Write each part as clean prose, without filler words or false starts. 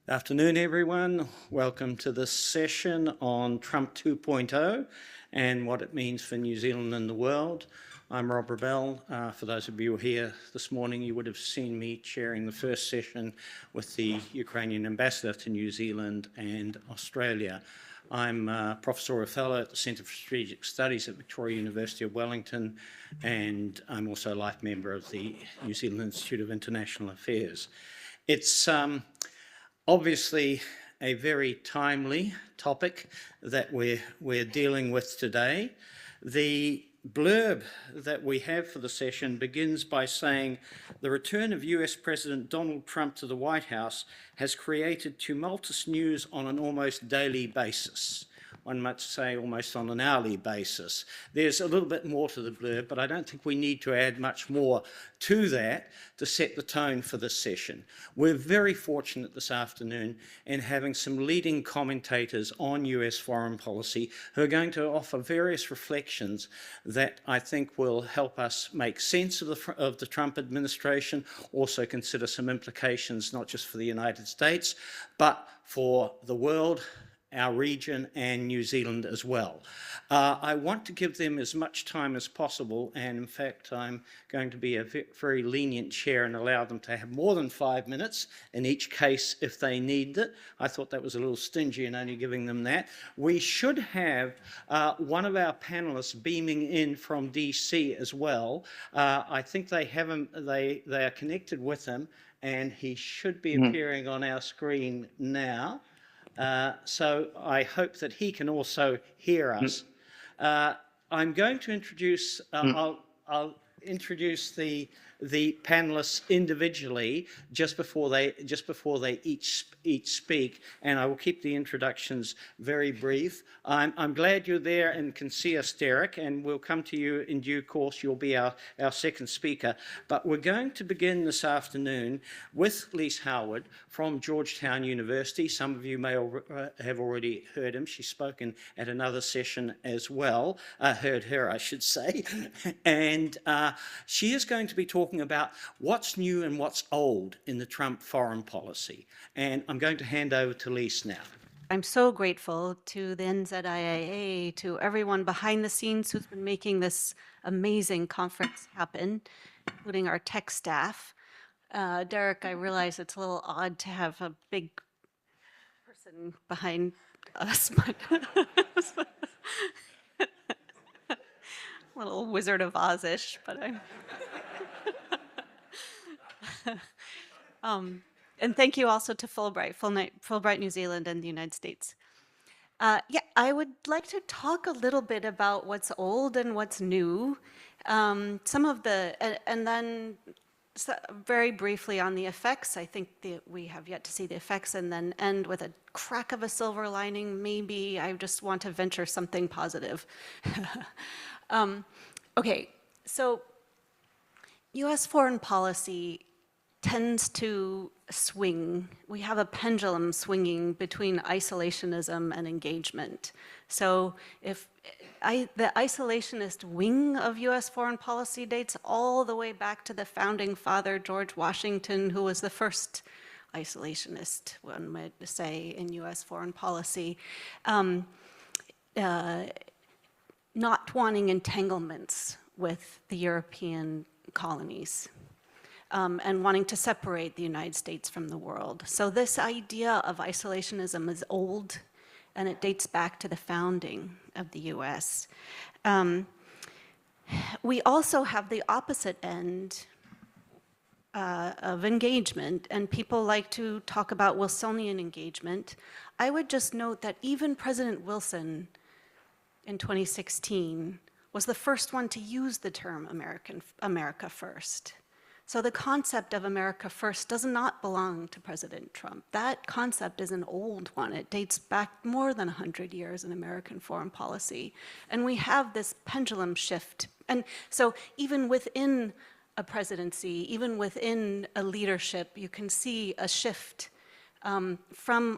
Afternoon, everyone. Welcome to this session on Trump 2.0 and what it means for New Zealand and the world. I'm Rob Rabel. For those of you who are here this morning, you would have seen me chairing the first session with the Ukrainian ambassador to New Zealand and Australia. I'm a professorial fellow at the Centre for Strategic Studies at Victoria University of Wellington, and I'm also a life member of the New Zealand Institute of International Affairs. It's obviously a very timely topic that we're dealing with today. The blurb that we have for the session begins by saying, the return of US President Donald Trump to the White House has created tumultuous news on an almost daily basis. One might say almost on an hourly basis. There's a little bit more to the blurb, but I don't think we need to add much more to that to set the tone for this session. We're very fortunate this afternoon in having some leading commentators on US foreign policy who are going to offer various reflections that I think will help us make sense of the Trump administration, also consider some implications not just for the United States, but for the world, our region, and New Zealand as well. I want to give them as much time as possible, and in fact I'm going to be a very lenient chair and allow them to have more than 5 minutes in each case if they need it. I thought that was a little stingy in only giving them that. We should have one of our panelists beaming in from DC as well. I think they are connected with him, and he should be appearing on our screen now. So I hope that he can also hear us. I'm going to introduce, I'll introduce the panelists individually just before they each speak, and I will keep the introductions very brief. I'm glad you're there and can see us, Derek, and we'll come to you in due course. You'll be our second speaker. But we're going to begin this afternoon with Lise from Georgetown University. Some of you may have already heard him. She's spoken at another session as well. Heard her, I should say. And she is going to be talking about what's new and what's old in the Trump foreign policy. And I'm going to hand over to Lise now. I'm so grateful to the NZIIA, to everyone behind the scenes who's been making this amazing conference happen, including our tech staff. Derek, I realize it's a little odd to have a big person behind us, but a little Wizard of Oz-ish, but I'm... and thank you also to Fulbright New Zealand and the United States. Yeah, I would like to talk a little bit about what's old and what's new. Some of the, and then very briefly on the effects. I think we have yet to see the effects, and then end with a crack of a silver lining. Maybe I just want to venture something positive. Okay, so US foreign policy tends to swing. We have a pendulum swinging between isolationism and engagement. So if the isolationist wing of US foreign policy dates all the way back to the founding father, George Washington, who was the first isolationist, one might say, in US foreign policy. Not wanting entanglements with the European colonies. And wanting to separate the United States from the world. So this idea of isolationism is old, and it dates back to the founding of the US. We also have the opposite end of engagement, and people like to talk about Wilsonian engagement. I would just note that even President Wilson in 2016 was the first one to use the term America First. So the concept of America First does not belong to President Trump. That concept is an old one. It dates back more than 100 years in American foreign policy. And we have this pendulum shift. And so even within a presidency, even within a leadership, you can see a shift from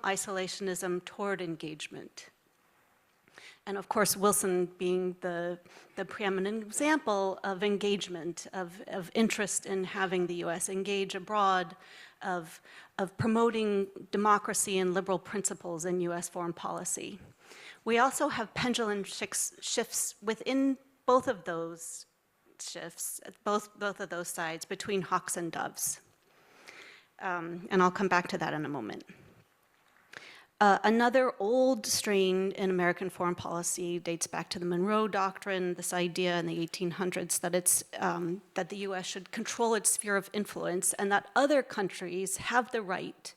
isolationism toward engagement. And of course, Wilson being the preeminent example of engagement, of interest in having the US engage abroad of promoting democracy and liberal principles in US foreign policy. We also have pendulum shifts within both of those shifts, both of those sides, between hawks and doves. And I'll come back to that in a moment. Another old strain in American foreign policy dates back to the Monroe Doctrine, this idea in the 1800s that that the US should control its sphere of influence and that other countries have the right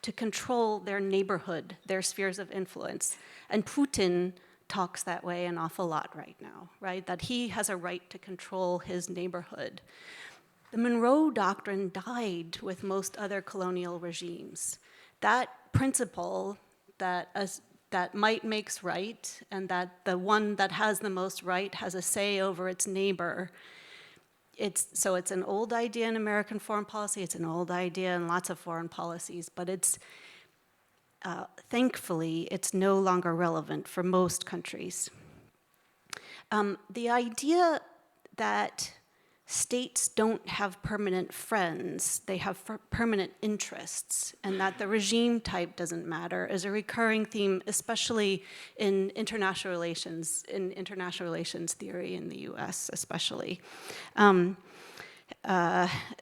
to control their neighborhood, their spheres of influence. And Putin talks that way an awful lot right now, right? That he has a right to control his neighborhood. The Monroe Doctrine died with most other colonial regimes. That principle that might makes right, and that the one that has the most right has a say over its neighbor. So it's an old idea in American foreign policy, it's an old idea in lots of foreign policies, but it's, thankfully, it's no longer relevant for most countries. The idea that states don't have permanent friends, they have permanent interests, and that the regime type doesn't matter is a recurring theme, especially in international relations theory in the US especially.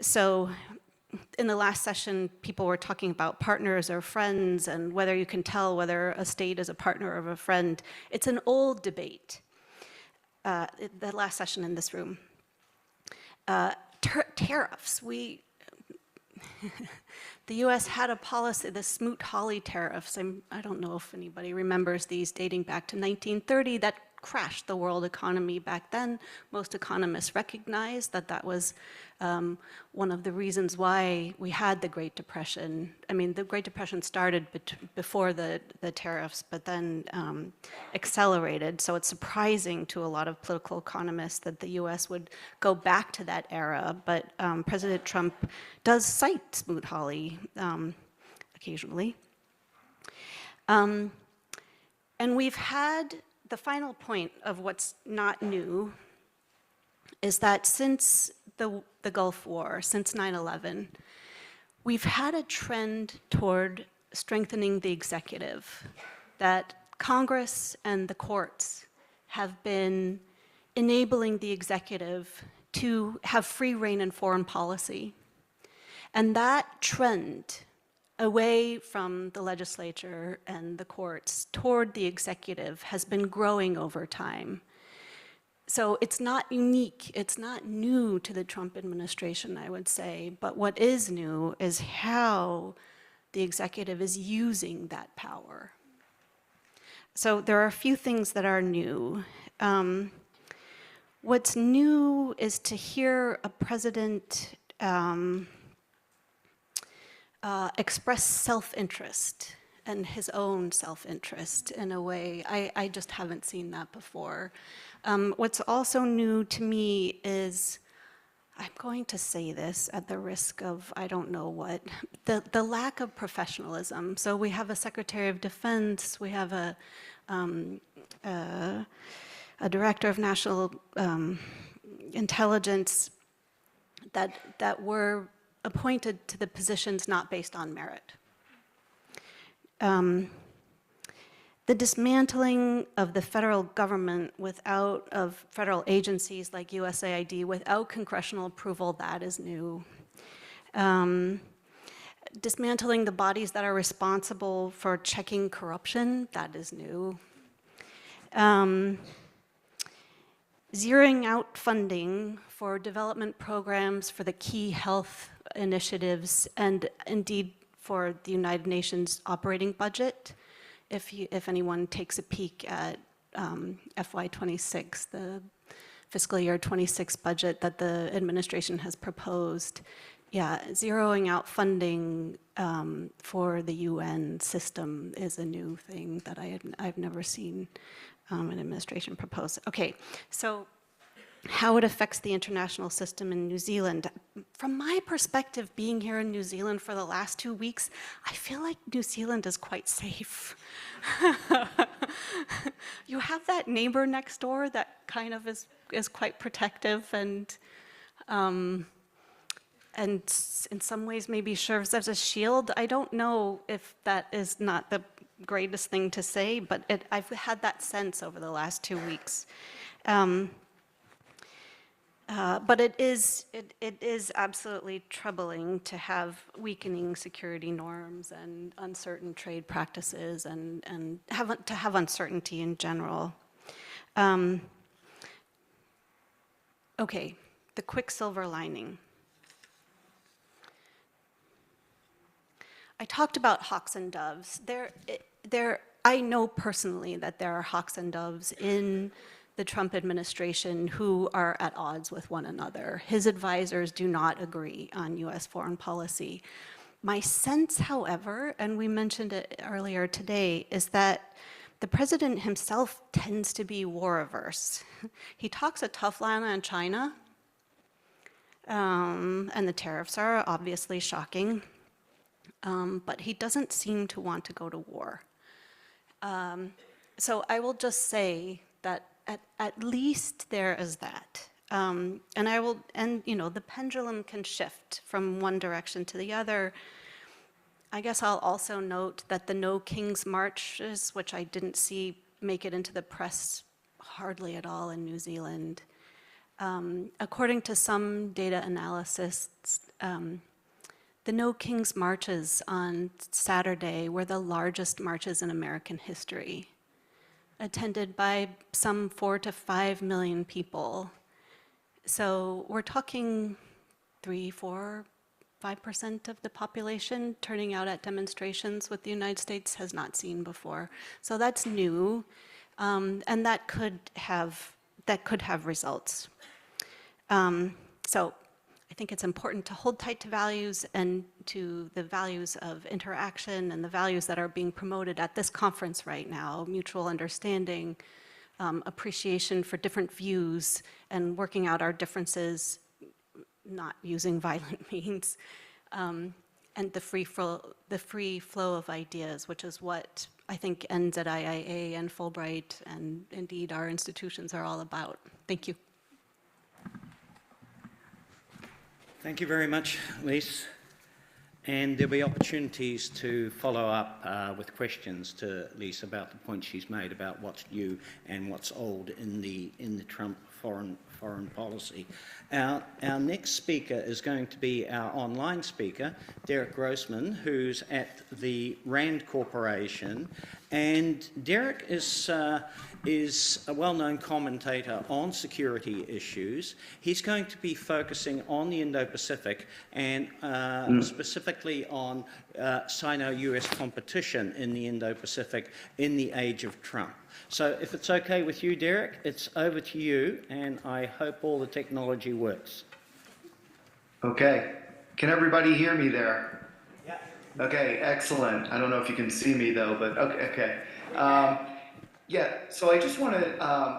So in the last session, people were talking about partners or friends and whether you can tell whether a state is a partner or a friend. It's an old debate, the last session in this room. Tariffs, the US had a policy, the Smoot-Hawley tariffs, I don't know if anybody remembers these, dating back to 1930, that crashed the world economy back then. Most economists recognized that that was one of the reasons why we had the Great Depression. I mean, the Great Depression started before the tariffs, but then accelerated. So it's surprising to a lot of political economists that the US would go back to that era. But President Trump does cite Smoot-Hawley occasionally. And we've had the final point of what's not new is that since the Gulf War, since 9/11, we've had a trend toward strengthening the executive, that Congress and the courts have been enabling the executive to have free rein in foreign policy. And that trend away from the legislature and the courts toward the executive has been growing over time. So it's not unique, it's not new to the Trump administration, I would say, but what is new is how the executive is using that power. So there are a few things that are new. What's new is to hear a president express self-interest and his own self-interest in a way. I just haven't seen that before. What's also new to me is, I'm going to say this at the risk of I don't know what, the lack of professionalism. So we have a Secretary of Defense, we have a Director of National Intelligence that were appointed to the positions not based on merit. The dismantling of the federal government of federal agencies like USAID without congressional approval, that is new. Dismantling the bodies that are responsible for checking corruption, that is new. Zeroing out funding for development programs for the key health initiatives and indeed for the United Nations operating budget. If anyone takes a peek at FY26, the fiscal year 26 budget that the administration has proposed, yeah, zeroing out funding for the UN system is a new thing that I've never seen an administration propose. Okay, so how it affects the international system in New Zealand. From my perspective, being here in New Zealand for the last 2 weeks, I feel like New Zealand is quite safe. You have that neighbor next door that kind of is quite protective, and and in some ways maybe serves as a shield. I don't know if that is not the greatest thing to say, but I've had that sense over the last 2 weeks. But it is absolutely troubling to have weakening security norms and uncertain trade practices and to have uncertainty in general. Okay, the quick silver lining. I talked about hawks and doves. I know personally that there are hawks and doves in the Trump administration who are at odds with one another. His advisors do not agree on US foreign policy. My sense, however, and we mentioned it earlier today, is that the president himself tends to be war averse. He talks a tough line on China, and the tariffs are obviously shocking, but he doesn't seem to want to go to war. So I will just say that at least there is that. And the pendulum can shift from one direction to the other. I guess I'll also note that the No Kings marches, which I didn't see make it into the press hardly at all in New Zealand. According to some data analysts, the No Kings marches on Saturday were the largest marches in American history, attended by some 4 to 5 million people. So we're talking 3, 4, 5% of the population turning out at demonstrations, what the United States has not seen before. So that's new, and that could have results. So I think it's important to hold tight to values and to the values of interaction and the values that are being promoted at this conference right now: mutual understanding, appreciation for different views, and working out our differences, not using violent means, and the free flow of ideas, which is what I think NZIIA and Fulbright and indeed our institutions are all about. Thank you. Thank you very much, Lise. And there'll be opportunities to follow up with questions to Lise about the point she's made about what's new and what's old in the Trump foreign policy. Our next speaker is going to be our online speaker, Derek Grossman, who's at the Rand Corporation. And Derek is a well-known commentator on security issues. He's going to be focusing on the Indo-Pacific and specifically on Sino-US competition in the Indo-Pacific in the age of Trump. So if it's okay with you, Derek, it's over to you, and I hope all the technology works. Okay. Can everybody hear me there? Yeah. Okay, excellent. I don't know if you can see me though, but okay. Yeah, so I just want to,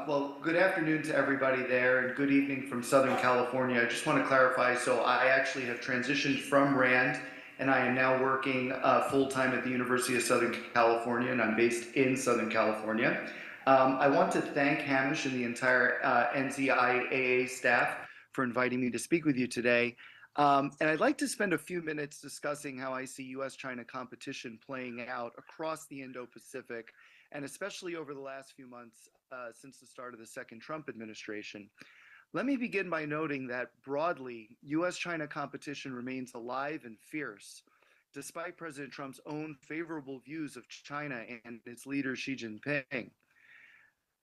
well, good afternoon to everybody there and good evening from Southern California. I just want to clarify, so I actually have transitioned from Rand and I am now working full-time at the University of Southern California, and I'm based in Southern California. I want to thank Hamish and the entire NZIAA staff for inviting me to speak with you today. And I'd like to spend a few minutes discussing how I see US-China competition playing out across the Indo-Pacific, and especially over the last few months since the start of the second Trump administration. Let me begin by noting that broadly, US-China competition remains alive and fierce, despite President Trump's own favorable views of China and its leader Xi Jinping.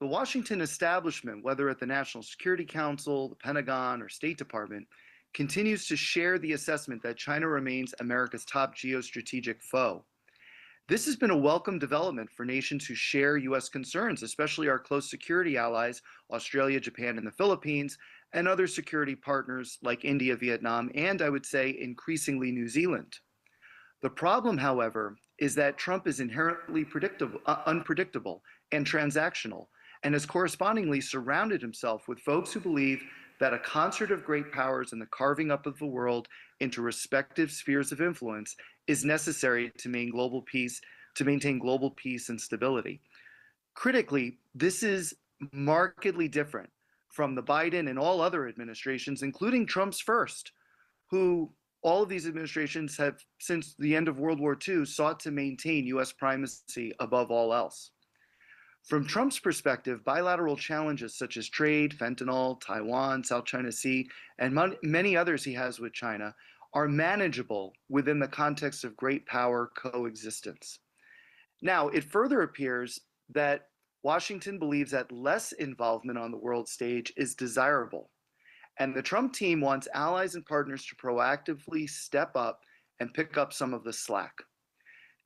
The Washington establishment, whether at the National Security Council, the Pentagon, or State Department, continues to share the assessment that China remains America's top geostrategic foe. This has been a welcome development for nations who share US concerns, especially our close security allies, Australia, Japan, and the Philippines, and other security partners like India, Vietnam, and I would say increasingly New Zealand. The problem, however, is that Trump is inherently unpredictable and transactional, and has correspondingly surrounded himself with folks who believe that a concert of great powers and the carving up of the world into respective spheres of influence is necessary to maintain global peace and stability. Critically, this is markedly different from the Biden and all other administrations, including Trump's first, who all of these administrations have, since the end of World War II, sought to maintain US primacy above all else. From Trump's perspective, bilateral challenges such as trade, fentanyl, Taiwan, South China Sea, and many others he has with China are manageable within the context of great power coexistence. Now, it further appears that Washington believes that less involvement on the world stage is desirable, and the Trump team wants allies and partners to proactively step up and pick up some of the slack.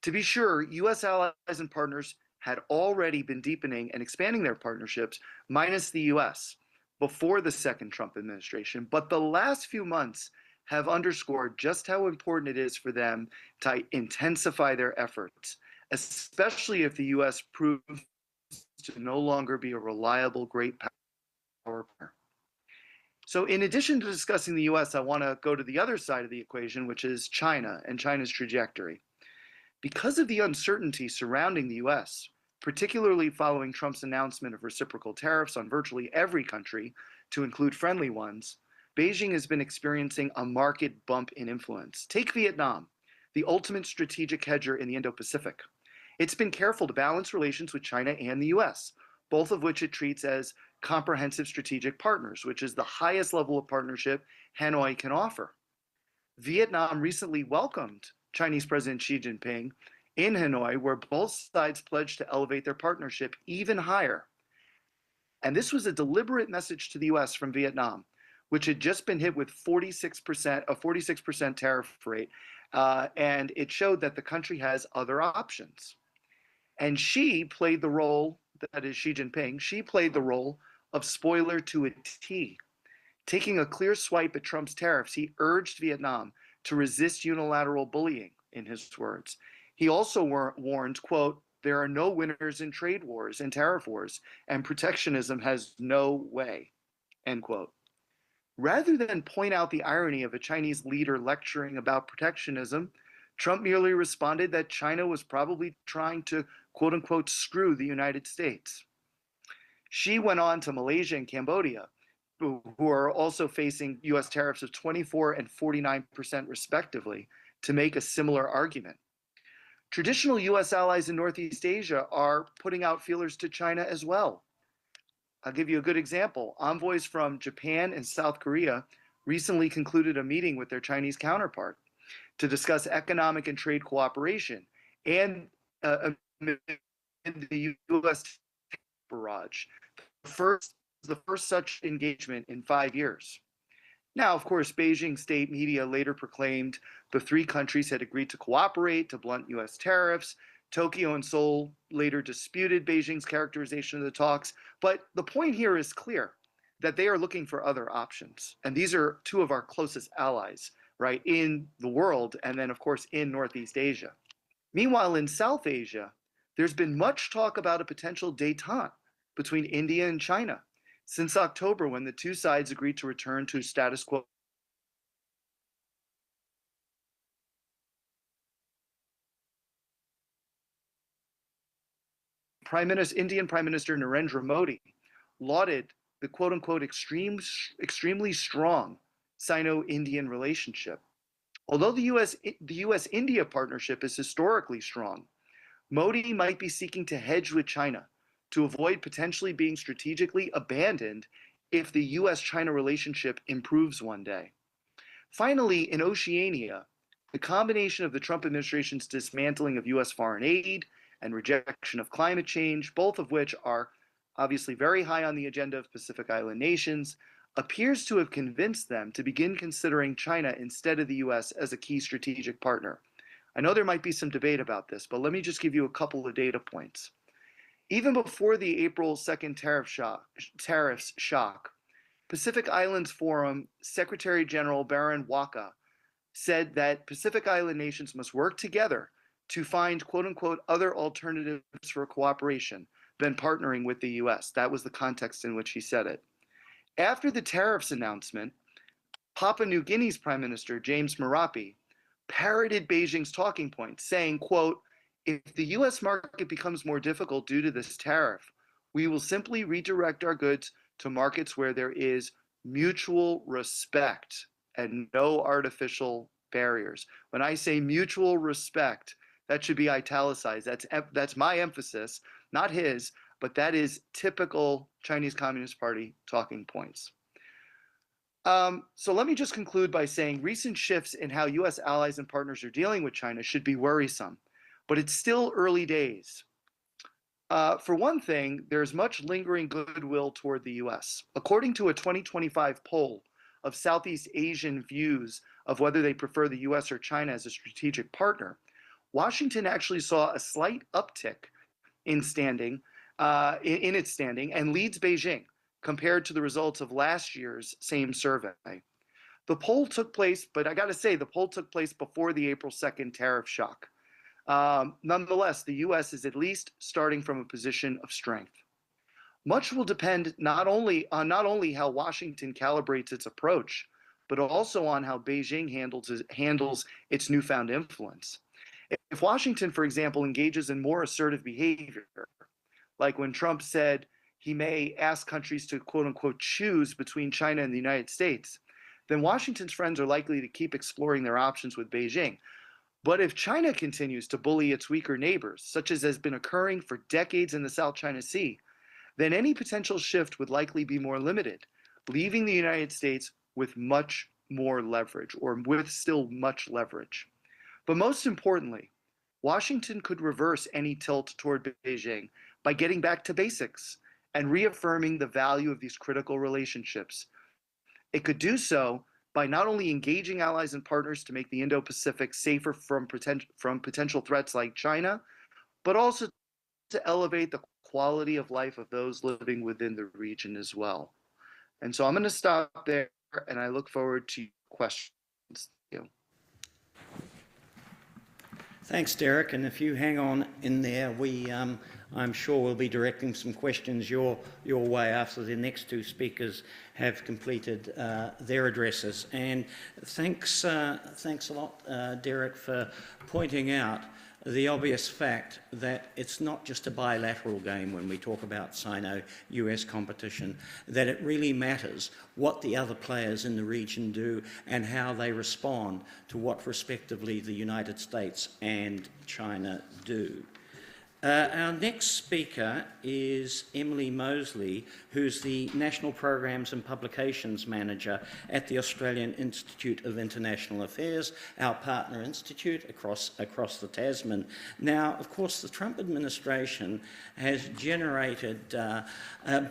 To be sure, US allies and partners had already been deepening and expanding their partnerships, minus the US, before the second Trump administration, but the last few months have underscored just how important it is for them to intensify their efforts, especially if the US proves to no longer be a reliable great power partner. So in addition to discussing the US, I want to go to the other side of the equation, which is China and China's trajectory. Because of the uncertainty surrounding the US, particularly following Trump's announcement of reciprocal tariffs on virtually every country, to include friendly ones, Beijing has been experiencing a marked bump in influence. Take Vietnam, the ultimate strategic hedger in the Indo-Pacific. It's been careful to balance relations with China and the US, both of which it treats as comprehensive strategic partners, which is the highest level of partnership Hanoi can offer. Vietnam recently welcomed Chinese President Xi Jinping in Hanoi, where both sides pledged to elevate their partnership even higher. And this was a deliberate message to the US from Vietnam, which had just been hit with a 46% tariff rate, and it showed that the country has other options. And Xi played the role, that is Xi Jinping, Xi played the role of spoiler to a T. Taking a clear swipe at Trump's tariffs, he urged Vietnam to resist unilateral bullying, in his words. He also warned, quote, "There are no winners in trade wars and tariff wars, and protectionism has no way," end quote. Rather than point out the irony of a Chinese leader lecturing about protectionism, Trump merely responded that China was probably trying to, quote unquote, screw the United States. Xi went on to Malaysia and Cambodia, who are also facing US tariffs of 24 and 49% respectively, to make a similar argument. Traditional US allies in Northeast Asia are putting out feelers to China as well. I'll give you a good example. Envoys from Japan and South Korea recently concluded a meeting with their Chinese counterpart to discuss economic and trade cooperation and the US barrage. The first such engagement in 5 years. Now, of course, Beijing state media later proclaimed the three countries had agreed to cooperate to blunt US tariffs. Tokyo and Seoul later disputed Beijing's characterization of the talks. But the point here is clear, that they are looking for other options. And these are two of our closest allies, right, in the world, and then, of course, in Northeast Asia. Meanwhile, in South Asia, there's been much talk about a potential détente between India and China since October, when the two sides agreed to return to status quo. Indian Prime Minister Narendra Modi lauded the quote unquote extremely strong Sino-Indian relationship. Although the US-India partnership is historically strong, Modi might be seeking to hedge with China to avoid potentially being strategically abandoned if the US-China relationship improves one day. Finally, in Oceania, the combination of the Trump administration's dismantling of US foreign aid and rejection of climate change, both of which are obviously very high on the agenda of Pacific Island nations, appears to have convinced them to begin considering China instead of the US as a key strategic partner. I know there might be some debate about this, but let me just give you a couple of data points. Even before the April 2nd tariffs shock, Pacific Islands Forum Secretary General Baron Waka said that Pacific Island nations must work together to find quote unquote other alternatives for cooperation than partnering with the US. That was the context in which he said it. After the tariffs announcement, Papua New Guinea's Prime Minister James Marape parroted Beijing's talking points, saying, quote, "If the US market becomes more difficult due to this tariff, we will simply redirect our goods to markets where there is mutual respect and no artificial barriers. When I say mutual respect, that should be italicized. That's my emphasis, not his, but that is typical Chinese Communist Party talking points. So let me just conclude by saying recent shifts in how US allies and partners are dealing with China should be worrisome, but it's still early days. For one thing, there's much lingering goodwill toward the US. According to a 2025 poll of Southeast Asian views of whether they prefer the US or China as a strategic partner, Washington actually saw a slight uptick in standing, in its standing, and leads Beijing compared to the results of last year's same survey. The poll took place, but I got to say, the poll took place before the April 2nd tariff shock. Nonetheless, the US is at least starting from a position of strength. Much will depend not only how Washington calibrates its approach, but also on how Beijing handles its newfound influence. If Washington, for example, engages in more assertive behavior, like when Trump said he may ask countries to quote unquote choose between China and the United States, then Washington's friends are likely to keep exploring their options with Beijing. But if China continues to bully its weaker neighbors, such as has been occurring for decades in the South China Sea, then any potential shift would likely be more limited, leaving the United States with much more leverage, or with still much leverage. But most importantly, Washington could reverse any tilt toward Beijing by getting back to basics and reaffirming the value of these critical relationships. It could do so by not only engaging allies and partners to make the Indo-Pacific safer from potential threats like China, but also to elevate the quality of life of those living within the region as well. And so I'm going to stop there, and I look forward to questions. Thank you. Thanks, Derek. And if you hang on in there, I'm sure we'll be directing some questions your way after the next two speakers have completed their addresses. And thanks a lot, Derek, for pointing out the obvious fact that it's not just a bilateral game when we talk about Sino-US competition, that it really matters what the other players in the region do and how they respond to what respectively the United States and China do. Our next speaker is Emily Mosley, who's the National Programs and Publications Manager at the Australian Institute of International Affairs, our partner institute across the Tasman. Now, of course, the Trump administration has generated a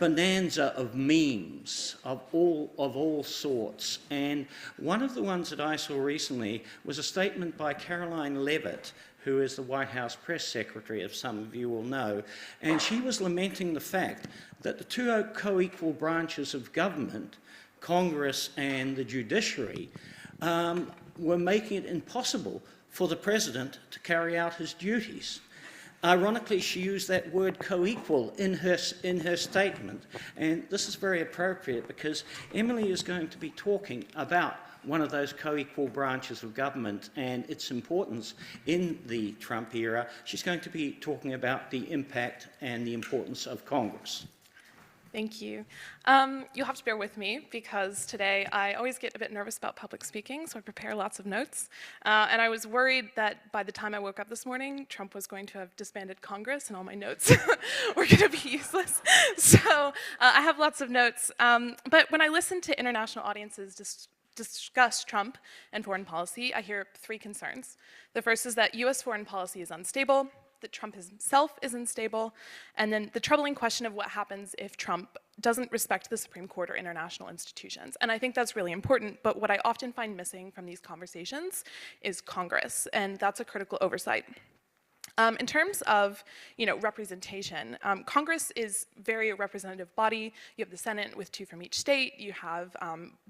bonanza of memes of all sorts, and one of the ones that I saw recently was a statement by Caroline Leavitt, who is the White House press secretary, as some of you will know, and she was lamenting the fact that the two co-equal branches of government, Congress and the judiciary, were making it impossible for the president to carry out his duties. Ironically, she used that word co-equal in her statement, and this is very appropriate because Emily is going to be talking about one of those co-equal branches of government and its importance in the Trump era. She's going to be talking about the impact and the importance of Congress. Thank you. You'll have to bear with me because today I always get a bit nervous about public speaking, so I prepare lots of notes. And I was worried that by the time I woke up this morning, Trump was going to have disbanded Congress and all my notes were going to be useless. So I have lots of notes. But when I listen to international audiences discuss Trump and foreign policy, I hear three concerns. The first is that US foreign policy is unstable, that Trump himself is unstable, and then the troubling question of what happens if Trump doesn't respect the Supreme Court or international institutions. And I think that's really important, but what I often find missing from these conversations is Congress, and that's a critical oversight. In terms of, representation, Congress is very a representative body. You have the Senate with 2 from each state. You have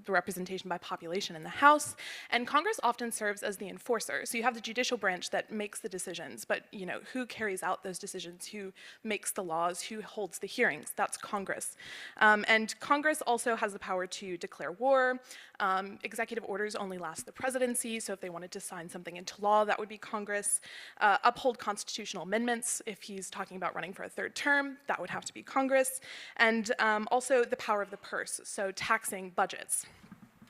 the representation by population in the House, and Congress often serves as the enforcer. So you have the judicial branch that makes the decisions, but who carries out those decisions? Who makes the laws? Who holds the hearings? That's Congress. And Congress also has the power to declare war. Executive orders only last the presidency, so if they wanted to sign something into law, that would be Congress. Uphold constitutional amendments, if he's talking about running for a 3rd term, that would have to be Congress. And also the power of the purse, so taxing budgets.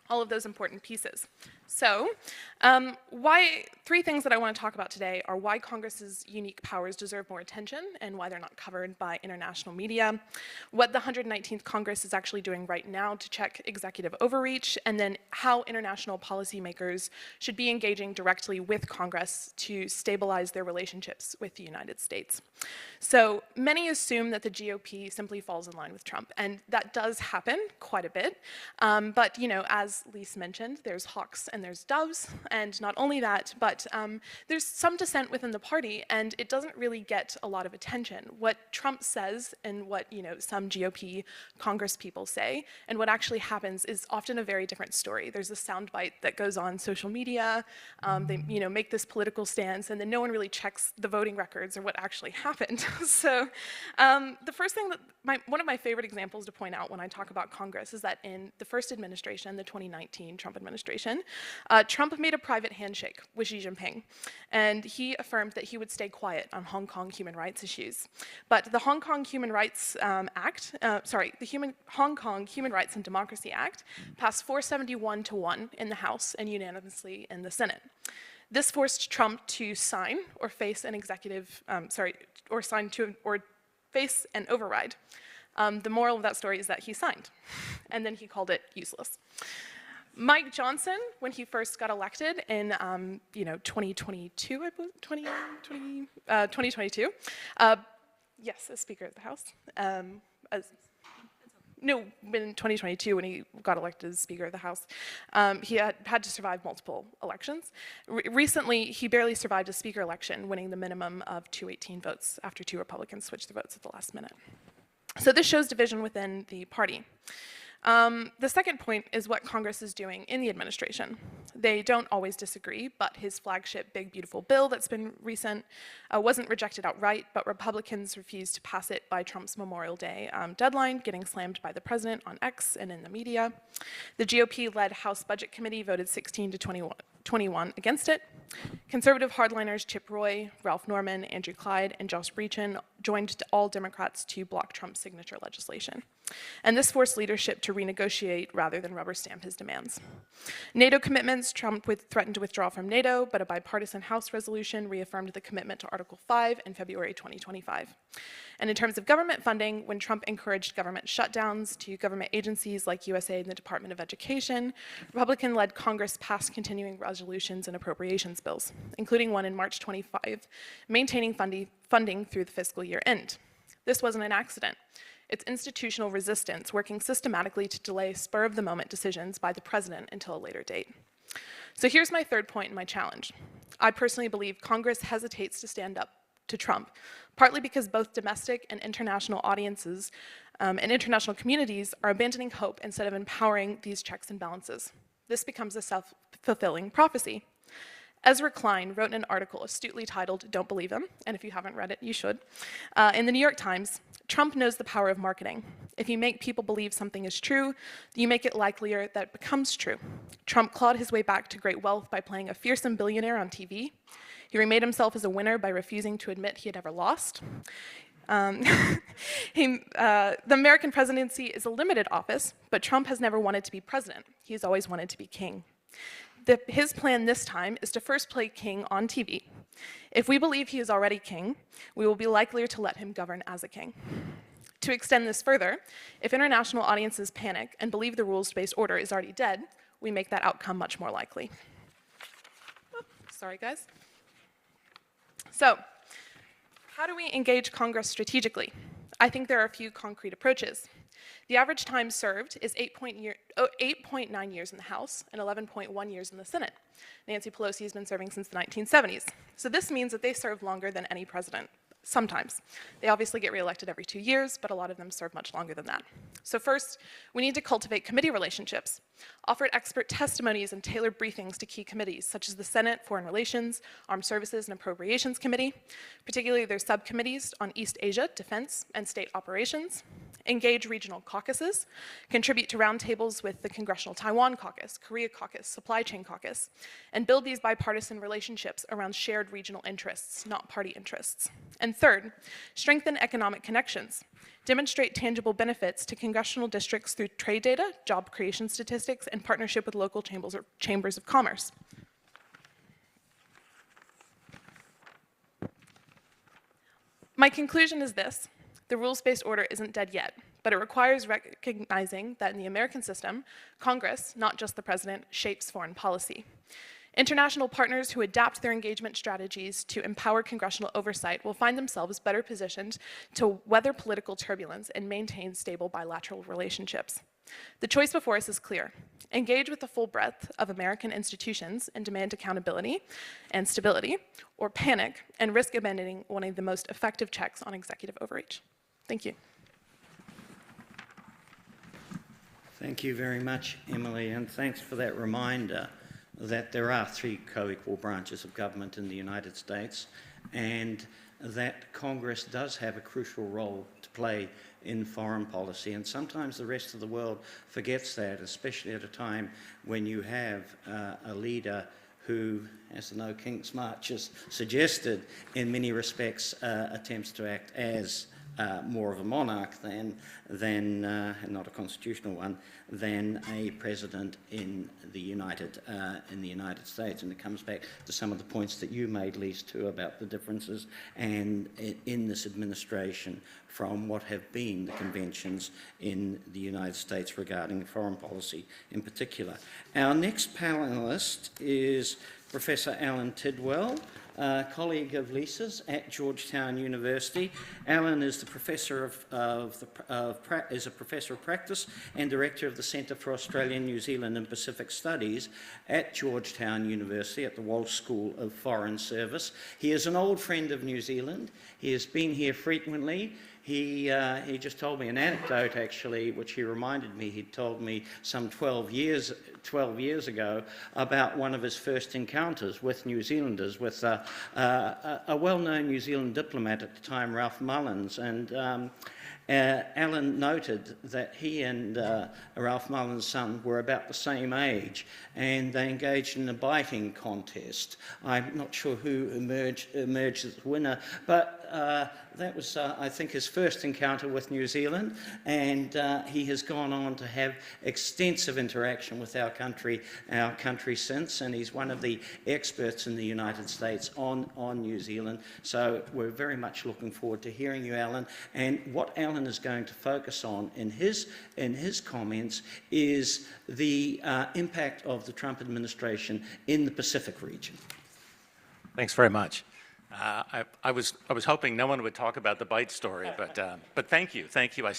All of those important pieces. So, three things that I want to talk about today are why Congress's unique powers deserve more attention and why they're not covered by international media, what the 119th Congress is actually doing right now to check executive overreach, and then how international policymakers should be engaging directly with Congress to stabilize their relationships with the United States. So, many assume that the GOP simply falls in line with Trump, and that does happen quite a bit. But, you know, as Lise mentioned, there's hawks and there's doves, and not only that, but there's some dissent within the party, and it doesn't really get a lot of attention. What Trump says and what, you know, some GOP Congress people say, and what actually happens is often a very different story. There's a soundbite that goes on social media, they, you know, make this political stance, and then no one really checks the voting records or what actually happened. So the first thing that, one of my favorite examples to point out when I talk about Congress is that in the first administration, the 2019 Trump administration, Trump made a private handshake with Xi Jinping, and he affirmed that he would stay quiet on Hong Kong human rights issues. But the Hong Kong Human Rights Hong Kong Human Rights and Democracy Act passed 471 to 1 in the House and unanimously in the Senate. This forced Trump to sign or face an face an override. The moral of that story is that he signed, and then he called it useless. Mike Johnson, when he first got elected in 2022, I believe, 2022, yes, as Speaker of the House. No, in 2022, when he got elected as Speaker of the House, he had to survive multiple elections. Recently, he barely survived a Speaker election, winning the minimum of 218 votes after 2 Republicans switched their votes at the last minute. So this shows division within the party. The second point is what Congress is doing in the administration. They don't always disagree, but his flagship Big Beautiful Bill that's been recent wasn't rejected outright, but Republicans refused to pass it by Trump's Memorial Day deadline, getting slammed by the president on X and in the media. The GOP-led House Budget Committee voted 16 to 21 against it. Conservative hardliners Chip Roy, Ralph Norman, Andrew Clyde, and Josh Breachin joined all Democrats to block Trump's signature legislation. And this forced leadership to renegotiate rather than rubber stamp his demands. NATO commitments, Trump threatened to withdraw from NATO, but a bipartisan House resolution reaffirmed the commitment to Article 5 in February 2025. And in terms of government funding, when Trump encouraged government shutdowns to government agencies like USAID and the Department of Education, Republican-led Congress passed continuing resolutions and appropriations bills, including one in March 25, maintaining funding through the fiscal year end. This wasn't an accident. It's institutional resistance working systematically to delay spur-of-the-moment decisions by the president until a later date. So here's my third point and my challenge. I personally believe Congress hesitates to stand up to Trump, partly because both domestic and international audiences and international communities are abandoning hope instead of empowering these checks and balances. This becomes a self-fulfilling prophecy. Ezra Klein wrote an article astutely titled "Don't Believe Him," and if you haven't read it, you should, in the New York Times. Trump knows the power of marketing. If you make people believe something is true, you make it likelier that it becomes true. Trump clawed his way back to great wealth by playing a fearsome billionaire on TV. He remade himself as a winner by refusing to admit he had ever lost. The American presidency is a limited office, but Trump has never wanted to be president. He's always wanted to be king. His plan this time is to first play king on TV. If we believe he is already king, we will be likelier to let him govern as a king. To extend this further, if international audiences panic and believe the rules-based order is already dead, we make that outcome much more likely. Oh, sorry, guys. So, how do we engage Congress strategically? I think there are a few concrete approaches. The average time served is 8.9 years in the House and 11.1 years in the Senate. Nancy Pelosi has been serving since the 1970s. So this means that they serve longer than any president, sometimes. They obviously get reelected every 2 years, but a lot of them serve much longer than that. So first, we need to cultivate committee relationships, offer expert testimonies and tailored briefings to key committees, such as the Senate Foreign Relations, Armed Services, and Appropriations Committee, particularly their subcommittees on East Asia, Defense, and State Operations, engage regional caucuses, contribute to roundtables with the Congressional Taiwan Caucus, Korea Caucus, Supply Chain Caucus, and build these bipartisan relationships around shared regional interests, not party interests. And third, strengthen economic connections. demonstrate tangible benefits to congressional districts through trade data, job creation statistics, and partnership with local chambers of commerce. My conclusion is this: the rules-based order isn't dead yet, but it requires recognizing that in the American system, Congress, not just the president, shapes foreign policy. International partners who adapt their engagement strategies to empower congressional oversight will find themselves better positioned to weather political turbulence and maintain stable bilateral relationships. The choice before us is clear: engage with the full breadth of American institutions and demand accountability and stability, or panic and risk abandoning one of the most effective checks on executive overreach. Thank you. Thank you very much, Emily, and thanks for that reminder that there are three co-equal branches of government in the United States, and that Congress does have a crucial role to play in foreign policy, and sometimes the rest of the world forgets that, especially at a time when you have a leader who, as the No King's March has suggested, in many respects attempts to act as more of a monarch than not a constitutional one, than a president in the United States. And it comes back to some of the points that you made, Lise, too, about the differences and in this administration from what have been the conventions in the United States regarding foreign policy in particular. Our next panelist is Professor Alan Tidwell, a colleague of Lise's at Georgetown University. Alan is the professor of practice and director of the Centre for Australian, New Zealand and Pacific Studies at Georgetown University at the Walsh School of Foreign Service. He is an old friend of New Zealand. He has been here frequently. He just told me an anecdote, actually, which he reminded me he'd told me some 12 years ago about one of his first encounters with New Zealanders, with a well-known New Zealand diplomat at the time, Ralph Mullins. And Alan noted that he and Ralph Mullins' son were about the same age, and they engaged in a biting contest. I'm not sure who emerged as winner, but that was, I think, his first encounter with New Zealand, and he has gone on to have extensive interaction with our country since, and he's one of the experts in the United States on New Zealand. So we're very much looking forward to hearing you, Alan. And what Alan is going to focus on in his comments is the impact of the Trump administration in the Pacific region. Thanks very much. I was hoping no one would talk about the bite story, but thank you. I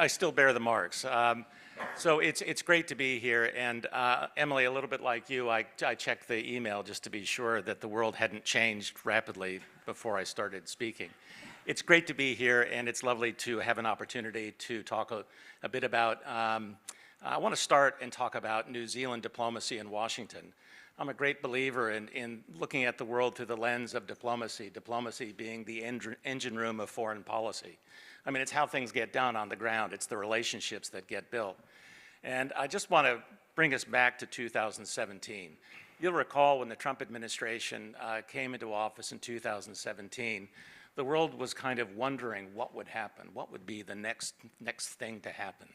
still bear the marks. So it's great to be here, and Emily, a little bit like you, I checked the email just to be sure that the world hadn't changed rapidly before I started speaking. It's great to be here, and it's lovely to have an opportunity to talk a bit about. I want to start and talk about New Zealand diplomacy in Washington. I'm a great believer in looking at the world through the lens of diplomacy, diplomacy being the engine room of foreign policy. I mean, it's how things get done on the ground. It's the relationships that get built. And I just want to bring us back to 2017. You'll recall when the Trump administration came into office in 2017, the world was kind of wondering what would happen, what would be the next thing to happen.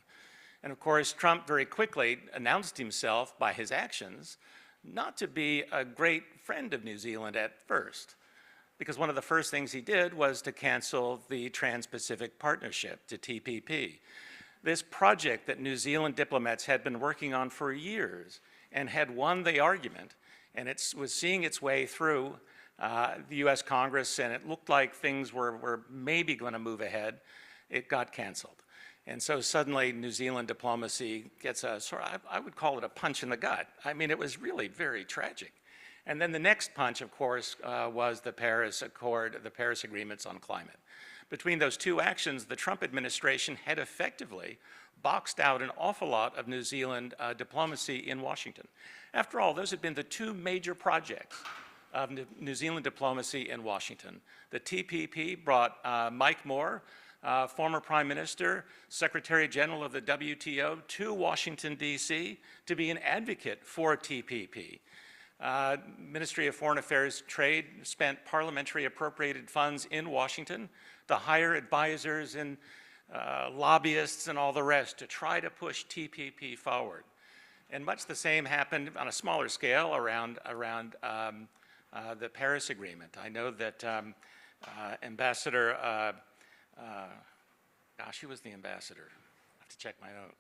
And of course, Trump very quickly announced himself by his actions not to be a great friend of New Zealand at first, because one of the first things he did was to cancel the Trans-Pacific Partnership, to TPP. This project that New Zealand diplomats had been working on for years and had won the argument, and it was seeing its way through the US Congress, and it looked like things were maybe going to move ahead. It got canceled. And so suddenly New Zealand diplomacy gets I would call it a punch in the gut. I mean, it was really very tragic. And then the next punch, of course, was the Paris Accord, the Paris agreements on climate. Between those two actions, the Trump administration had effectively boxed out an awful lot of New Zealand diplomacy in Washington. After all, those had been the two major projects of New Zealand diplomacy in Washington. The TPP brought Mike Moore, former Prime Minister, Secretary General of the WTO, to Washington, D.C. to be an advocate for TPP. Ministry of Foreign Affairs Trade spent parliamentary appropriated funds in Washington to hire advisors and lobbyists and all the rest to try to push TPP forward. And much the same happened on a smaller scale around the Paris Agreement. I know that Ambassador, gosh, who was the ambassador? I have to check my note.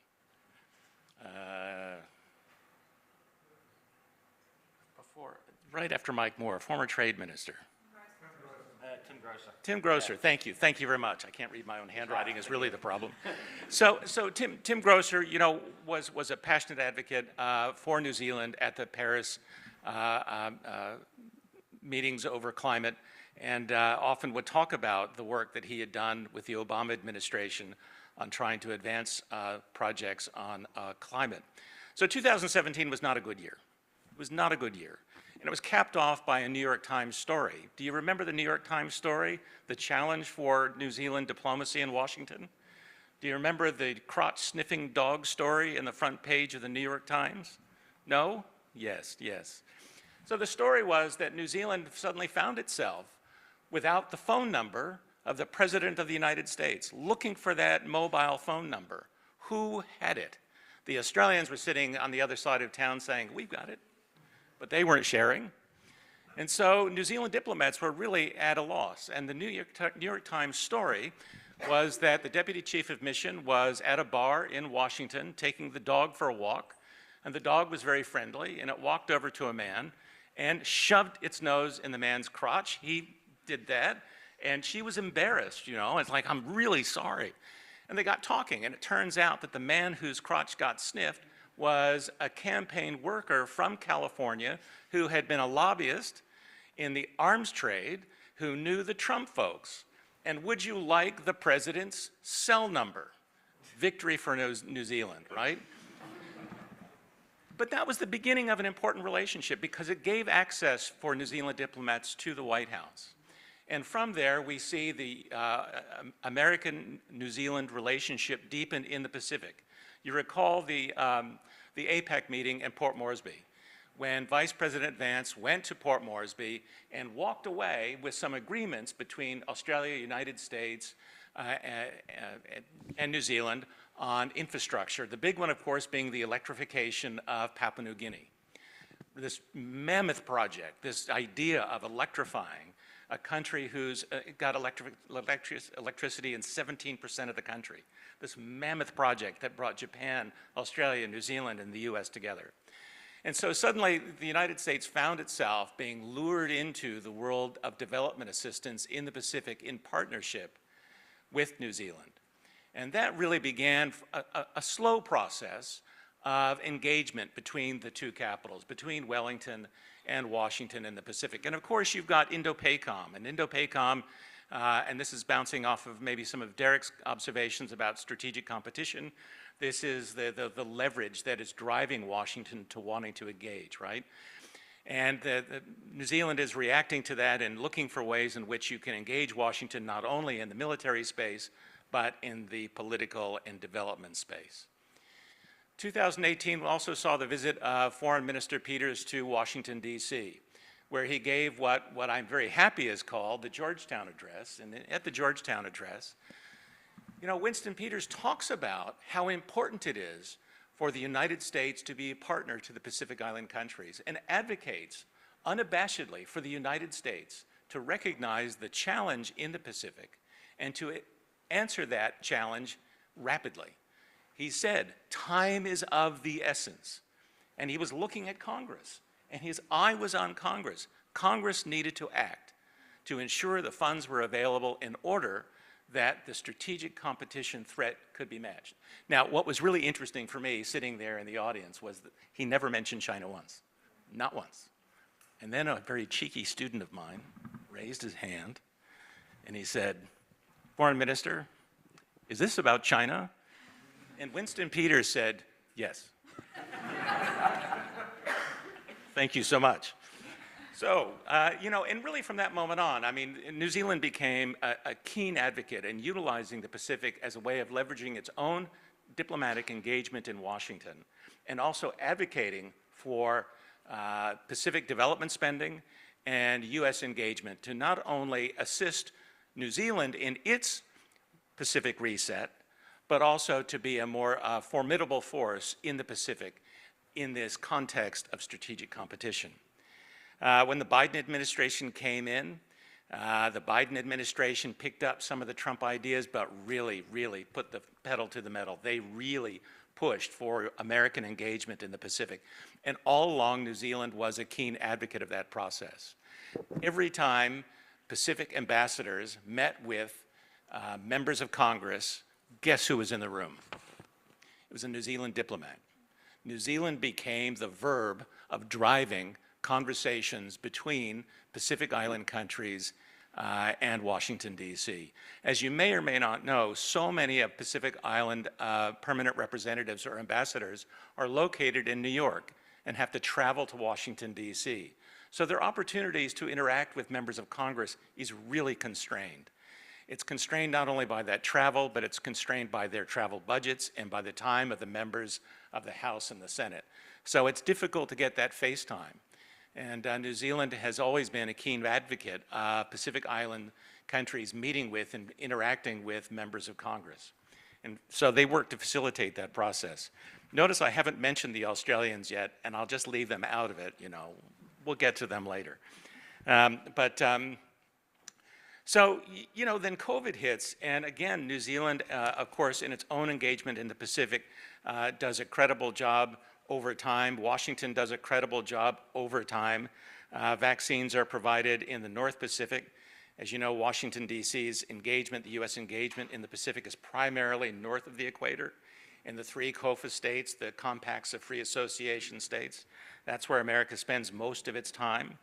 Right after Mike Moore, former trade minister. Tim Grosser, thank you. Thank you very much. I can't read my own handwriting is really the problem. So Tim Grosser, you know, was a passionate advocate for New Zealand at the Paris meetings over climate, and often would talk about the work that he had done with the Obama administration on trying to advance projects on climate. So 2017 was not a good year. It was not a good year. And it was capped off by a New York Times story. Do you remember the New York Times story? The challenge for New Zealand diplomacy in Washington? Do you remember the crotch-sniffing dog story in the front page of the New York Times? No? Yes, yes. So the story was that New Zealand suddenly found itself without the phone number of the President of the United States, looking for that mobile phone number. Who had it? The Australians were sitting on the other side of town saying, we've got it. But they weren't sharing. And so New Zealand diplomats were really at a loss. And the New York Times story was that the deputy chief of mission was at a bar in Washington taking the dog for a walk. And the dog was very friendly, and it walked over to a man and shoved its nose in the man's crotch. He did that, and she was embarrassed, you know. It's like, I'm really sorry. And they got talking, and it turns out that the man whose crotch got sniffed was a campaign worker from California who had been a lobbyist in the arms trade who knew the Trump folks. And would you like the president's cell number? Victory for New Zealand, right? But that was the beginning of an important relationship because it gave access for New Zealand diplomats to the White House. And from there, we see the American-New Zealand relationship deepen in the Pacific. You recall the APEC meeting in Port Moresby, when Vice President Vance went to Port Moresby and walked away with some agreements between Australia, United States, and New Zealand on infrastructure. The big one, of course, being the electrification of Papua New Guinea. This mammoth project, this idea of electrifying a country who's got electricity in 17% of the country. This mammoth project that brought Japan, Australia, New Zealand, and the US together. And so suddenly the United States found itself being lured into the world of development assistance in the Pacific in partnership with New Zealand. And that really began a slow process of engagement between the two capitals, between Wellington and Washington in the Pacific. And of course, you've got Indo-PACOM. And Indo-PACOM, and this is bouncing off of maybe some of Derek's observations about strategic competition. This is the leverage that is driving Washington to wanting to engage, right? And New Zealand is reacting to that and looking for ways in which you can engage Washington not only in the military space, but in the political and development space. 2018 also saw the visit of Foreign Minister Peters to Washington, D.C., where he gave what I'm very happy is called the Georgetown Address. And at the Georgetown Address, you know, Winston Peters talks about how important it is for the United States to be a partner to the Pacific Island countries and advocates unabashedly for the United States to recognize the challenge in the Pacific and to answer that challenge rapidly. He said, time is of the essence. And he was looking at Congress, and his eye was on Congress. Congress needed to act to ensure the funds were available in order that the strategic competition threat could be matched. Now, what was really interesting for me sitting there in the audience was that he never mentioned China once, not once. And then a very cheeky student of mine raised his hand, and he said, Foreign Minister, is this about China? And Winston Peters said, yes. Thank you so much. So, you know, and really from that moment on, I mean, New Zealand became a keen advocate in utilizing the Pacific as a way of leveraging its own diplomatic engagement in Washington, and also advocating for Pacific development spending and US engagement to not only assist New Zealand in its Pacific reset, but also to be a more formidable force in the Pacific in this context of strategic competition. When the Biden administration came in, the Biden administration picked up some of the Trump ideas, but really, really put the pedal to the metal. They really pushed for American engagement in the Pacific. And all along, New Zealand was a keen advocate of that process. Every time Pacific ambassadors met with members of Congress, guess who was in the room? It was a New Zealand diplomat. New Zealand became the verb of driving conversations between Pacific Island countries and Washington, D.C. As you may or may not know, so many of Pacific Island permanent representatives or ambassadors are located in New York and have to travel to Washington, D.C. So their opportunities to interact with members of Congress is really constrained. It's constrained not only by that travel, but it's constrained by their travel budgets and by the time of the members of the House and the Senate. So it's difficult to get that face time. And New Zealand has always been a keen advocate of Pacific Island countries meeting with and interacting with members of Congress. And so they work to facilitate that process. Notice I haven't mentioned the Australians yet, and I'll just leave them out of it, you know. We'll get to them later. So, you know, then COVID hits, and again, New Zealand, of course, in its own engagement in the Pacific, does a credible job over time. Washington does a credible job over time. Vaccines are provided in the North Pacific. As you know, Washington, D.C.'s engagement, the U.S. engagement in the Pacific is primarily north of the equator. In the 3 COFA states, the Compacts of Free Association states, that's where America spends most of its time.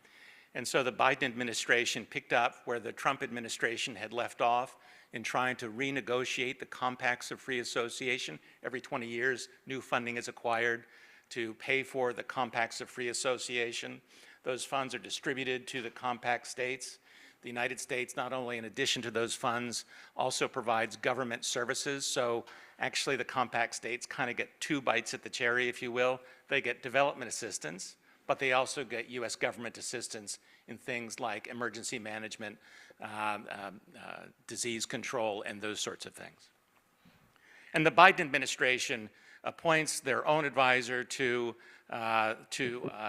And so the Biden administration picked up where the Trump administration had left off in trying to renegotiate the Compacts of Free Association. Every 20 years, new funding is acquired to pay for the Compacts of Free Association. Those funds are distributed to the Compact states. The United States, not only in addition to those funds, also provides government services. So actually the Compact states kind of get 2 bites at the cherry, if you will. They get development assistance, but they also get U.S. government assistance in things like emergency management, disease control, and those sorts of things. And the Biden administration appoints their own advisor to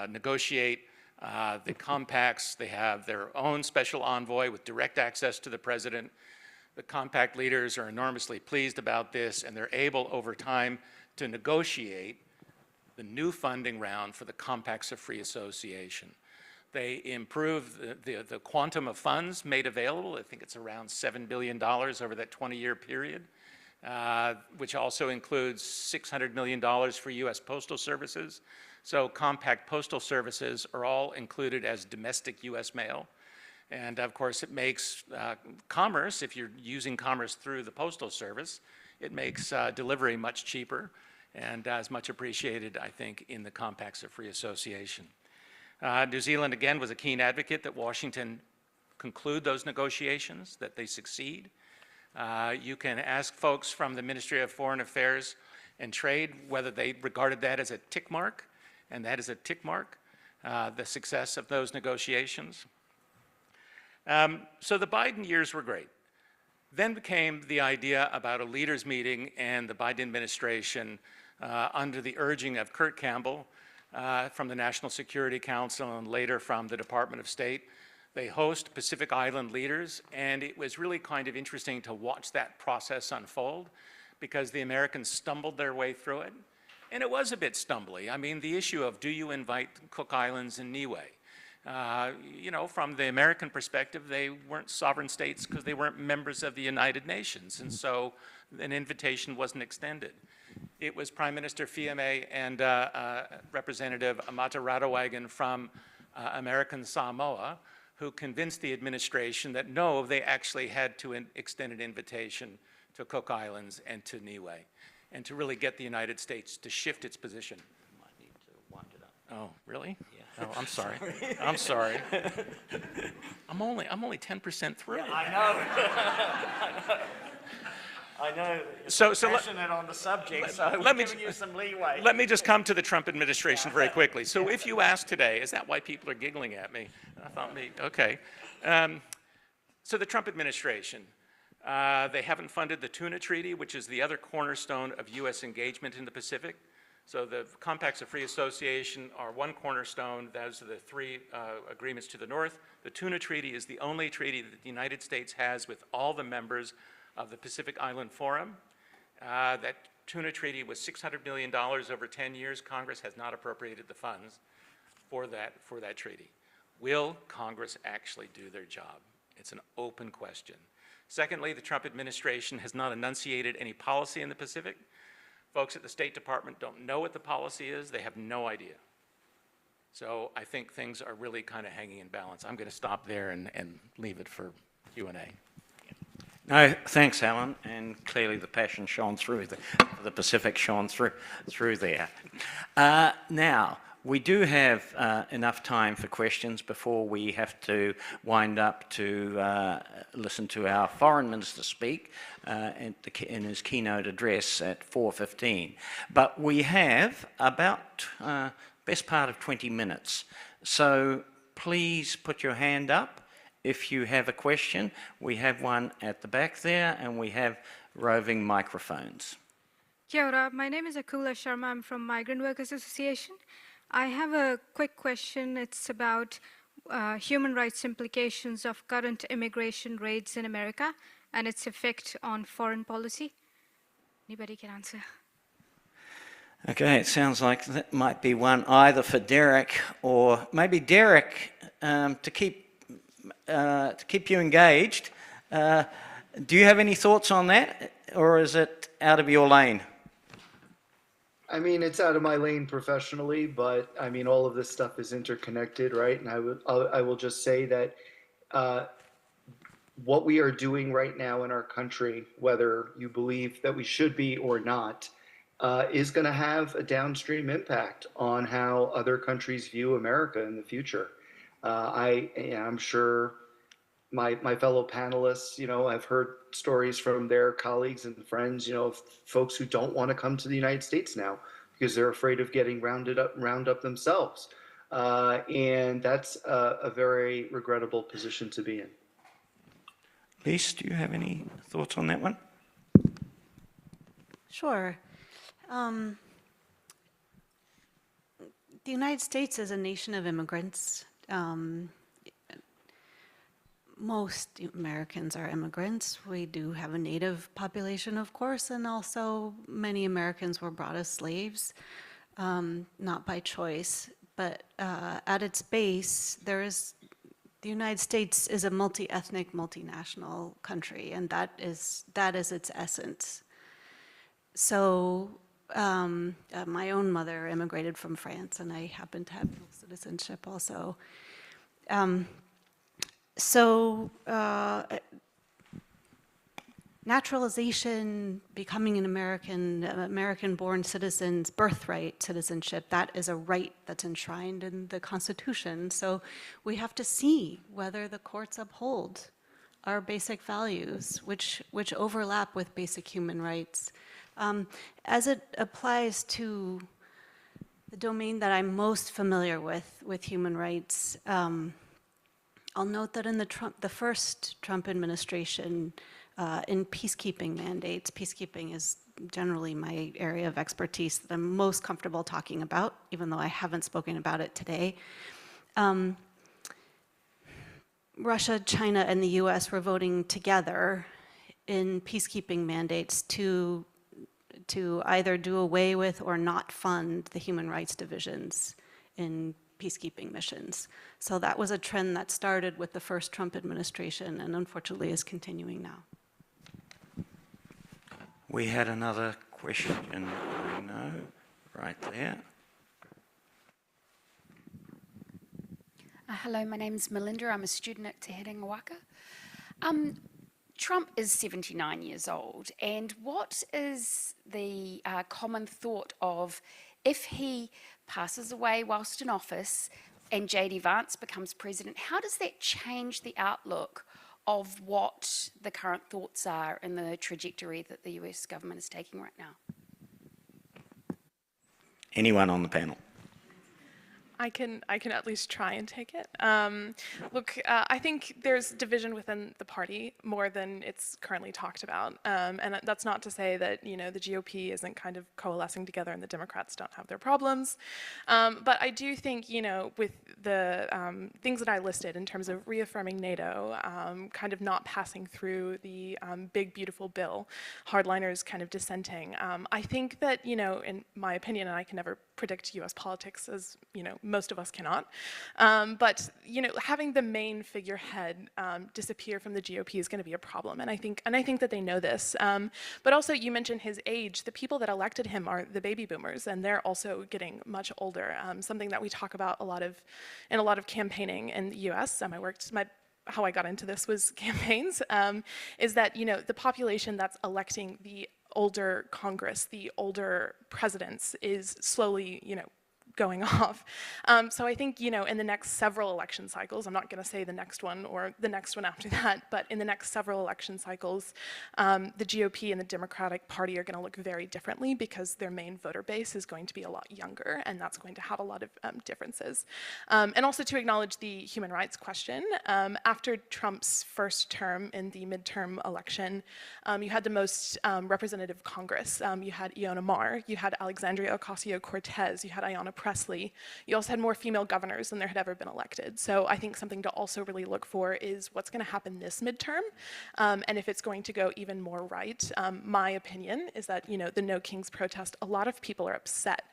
negotiate the compacts. They have their own special envoy with direct access to the president. The compact leaders are enormously pleased about this, and they're able over time to negotiate the new funding round for the Compacts of Free Association. They improve the quantum of funds made available. I think it's around $7 billion over that 20-year period, which also includes $600 million for U.S. postal services. So compact postal services are all included as domestic U.S. mail. And of course, it makes commerce, if you're using commerce through the postal service, it makes delivery much cheaper and as much appreciated, I think, in the Compacts of Free Association. New Zealand, again, was a keen advocate that Washington conclude those negotiations, that they succeed. You can ask folks from the Ministry of Foreign Affairs and Trade whether they regarded that as a tick mark, and that is a tick mark, the success of those negotiations. So the Biden years were great. Then came the idea about a leaders meeting, and the Biden administration, under the urging of Kurt Campbell from the National Security Council and later from the Department of State, they host Pacific Island leaders, and it was really kind of interesting to watch that process unfold because the Americans stumbled their way through it, and it was a bit stumbly. I mean, the issue of do you invite Cook Islands and Niue? You know, from the American perspective, they weren't sovereign states because they weren't members of the United Nations, and so an invitation wasn't extended. It was Prime Minister Fiame and Representative Amata Radowagan from American Samoa who convinced the administration that no, they actually had to extend an invitation to Cook Islands and to Niue, and to really get the United States to shift its position. You might need to wind it up. Oh, really? Yeah. Oh, I'm sorry. I'm sorry. I'm only 10% through. Yeah, I know. I know. So Passionate on the subject, so let we're me giving you some leeway. Let me just come to the Trump administration very quickly. So if you ask today, is that why people are giggling at me? I thought, okay. So the Trump administration, they haven't funded the Tuna Treaty, which is the other cornerstone of U.S. engagement in the Pacific. So the Compacts of Free Association are one cornerstone. Those are the three agreements to the north. The Tuna Treaty is the only treaty that the United States has with all the members of the Pacific Island Forum. That Tuna Treaty was $600 million over 10 years. Congress has not appropriated the funds for that treaty. Will Congress actually do their job? It's an open question. Secondly, the Trump administration has not enunciated any policy in the Pacific. Folks at the State Department don't know what the policy is. They have no idea. So I think things are really kind of hanging in balance. I'm going to stop there and leave it for Q&A. No, thanks, Alan. And clearly the passion shone through, the Pacific shone through there. Now, we do have enough time for questions before we have to wind up to listen to our Foreign Minister speak in his keynote address at 4:15. But we have about best part of 20 minutes. So please put your hand up if you have a question. We have one at the back there, and we have roving microphones. Kia ora. My name is Akula Sharma. I'm from Migrant Workers Association. I have a quick question. It's about human rights implications of current immigration raids in America and its effect on foreign policy. Anybody can answer? Okay, it sounds like that might be one either for Derek or maybe Derek to keep you engaged. Do you have any thoughts on that, or is it out of your lane? I mean, it's out of my lane professionally, but I mean, all of this stuff is interconnected, right? And I will just say that what we are doing right now in our country, whether you believe that we should be or not, is going to have a downstream impact on how other countries view America in the future. I'm sure my fellow panelists, I've heard stories from their colleagues and friends, of folks who don't want to come to the United States now because they're afraid of getting round up themselves. And that's a very regrettable position to be in. Lise, do you have any thoughts on that one? Sure. The United States is a nation of immigrants. Most Americans are immigrants. We do have a native population, of course, and also many Americans were brought as slaves, not by choice. But at its base, the United States is a multi-ethnic, multinational country, and that is its essence. So my own mother immigrated from France, and I happen to have dual citizenship also. So naturalization, becoming an American-born citizen's birthright citizenship, that is a right that's enshrined in the Constitution. So we have to see whether the courts uphold our basic values, which overlap with basic human rights. As it applies to the domain that I'm most familiar with human rights, I'll note that in the first Trump administration, in peacekeeping mandates, peacekeeping is generally my area of expertise that I'm most comfortable talking about, even though I haven't spoken about it today. Russia, China, and the US were voting together in peacekeeping mandates to either do away with or not fund the human rights divisions in peacekeeping missions. So that was a trend that started with the first Trump administration and unfortunately is continuing now. We had another question, I know, right there. Hello, my name's Melinda. I'm a student at Herenga, Waka. Trump is 79 years old, and what is the common thought of if he passes away whilst in office and J.D. Vance becomes president, how does that change the outlook of what the current thoughts are and the trajectory that the US government is taking right now? Anyone on the panel? I can at least try and take it. Look, I think there's division within the party more than it's currently talked about, and that's not to say that the GOP isn't kind of coalescing together and the Democrats don't have their problems, but I do think with the things that I listed in terms of reaffirming NATO, kind of not passing through the big beautiful bill, hardliners kind of dissenting. I think that in my opinion, and I can never predict U.S. politics as most of us cannot. But having the main figurehead disappear from the GOP is going to be a problem, and I think that they know this. But also, you mentioned his age. The people that elected him are the baby boomers, and they're also getting much older. Something that we talk about in a lot of campaigning in the U.S. How I got into this was campaigns. Is that the population that's electing the older Congress, the older presidents, is slowly, going off. So I think, in the next several election cycles, I'm not going to say the next one or the next one after that, but in the next several election cycles, the GOP and the Democratic Party are going to look very differently because their main voter base is going to be a lot younger, and that's going to have a lot of differences. And also to acknowledge the human rights question, after Trump's first term in the midterm election, you had the most representative Congress. You had Ilhan Omar, you had Alexandria Ocasio-Cortez, you had Ayanna Pressley. You also had more female governors than there had ever been elected. So I think something to also really look for is what's going to happen this midterm, and if it's going to go even more right. My opinion is that the No Kings protest, a lot of people are upset.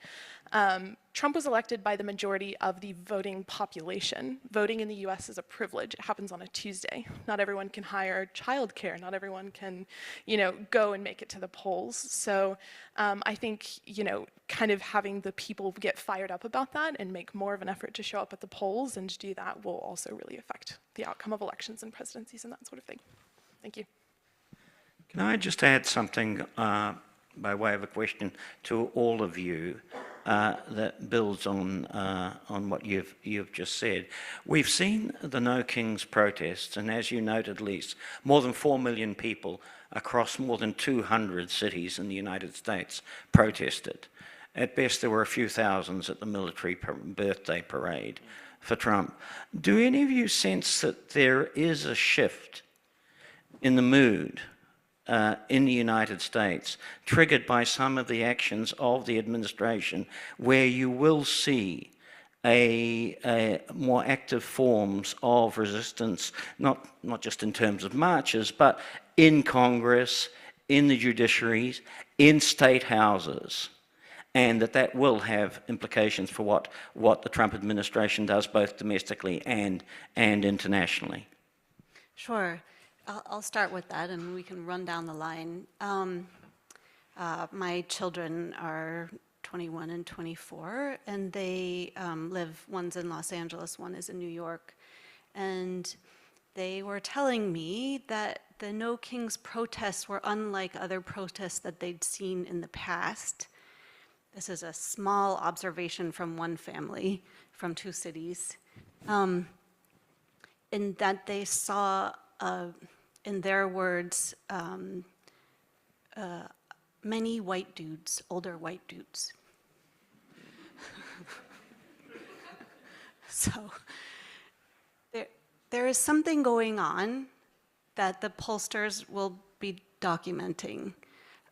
Trump was elected by the majority of the voting population. Voting in the US is a privilege. It happens on a Tuesday. Not everyone can hire childcare. Not everyone can, go and make it to the polls. So I think, kind of having the people get fired up about that and make more of an effort to show up at the polls and to do that will also really affect the outcome of elections and presidencies and that sort of thing. Thank you. Can I just add something by way of a question to all of you that builds on what you've just said? We've seen the No Kings protests, and as you noted, Lise, more than 4 million people across more than 200 cities in the United States protested. At best, there were a few thousands at the military birthday parade for Trump. Do any of you sense that there is a shift in the mood in the United States, triggered by some of the actions of the administration, where you will see a more active forms of resistance, not just in terms of marches, but in Congress, in the judiciaries, in state houses, and that will have implications for what the Trump administration does both domestically and internationally? Sure. I'll start with that, and we can run down the line. My children are 21 and 24, and they live, one's in Los Angeles, one is in New York, and they were telling me that the No Kings protests were unlike other protests that they'd seen in the past. This is a small observation from one family, from 2 cities, in that they saw, in their words, many white dudes, older white dudes. So there is something going on that the pollsters will be documenting.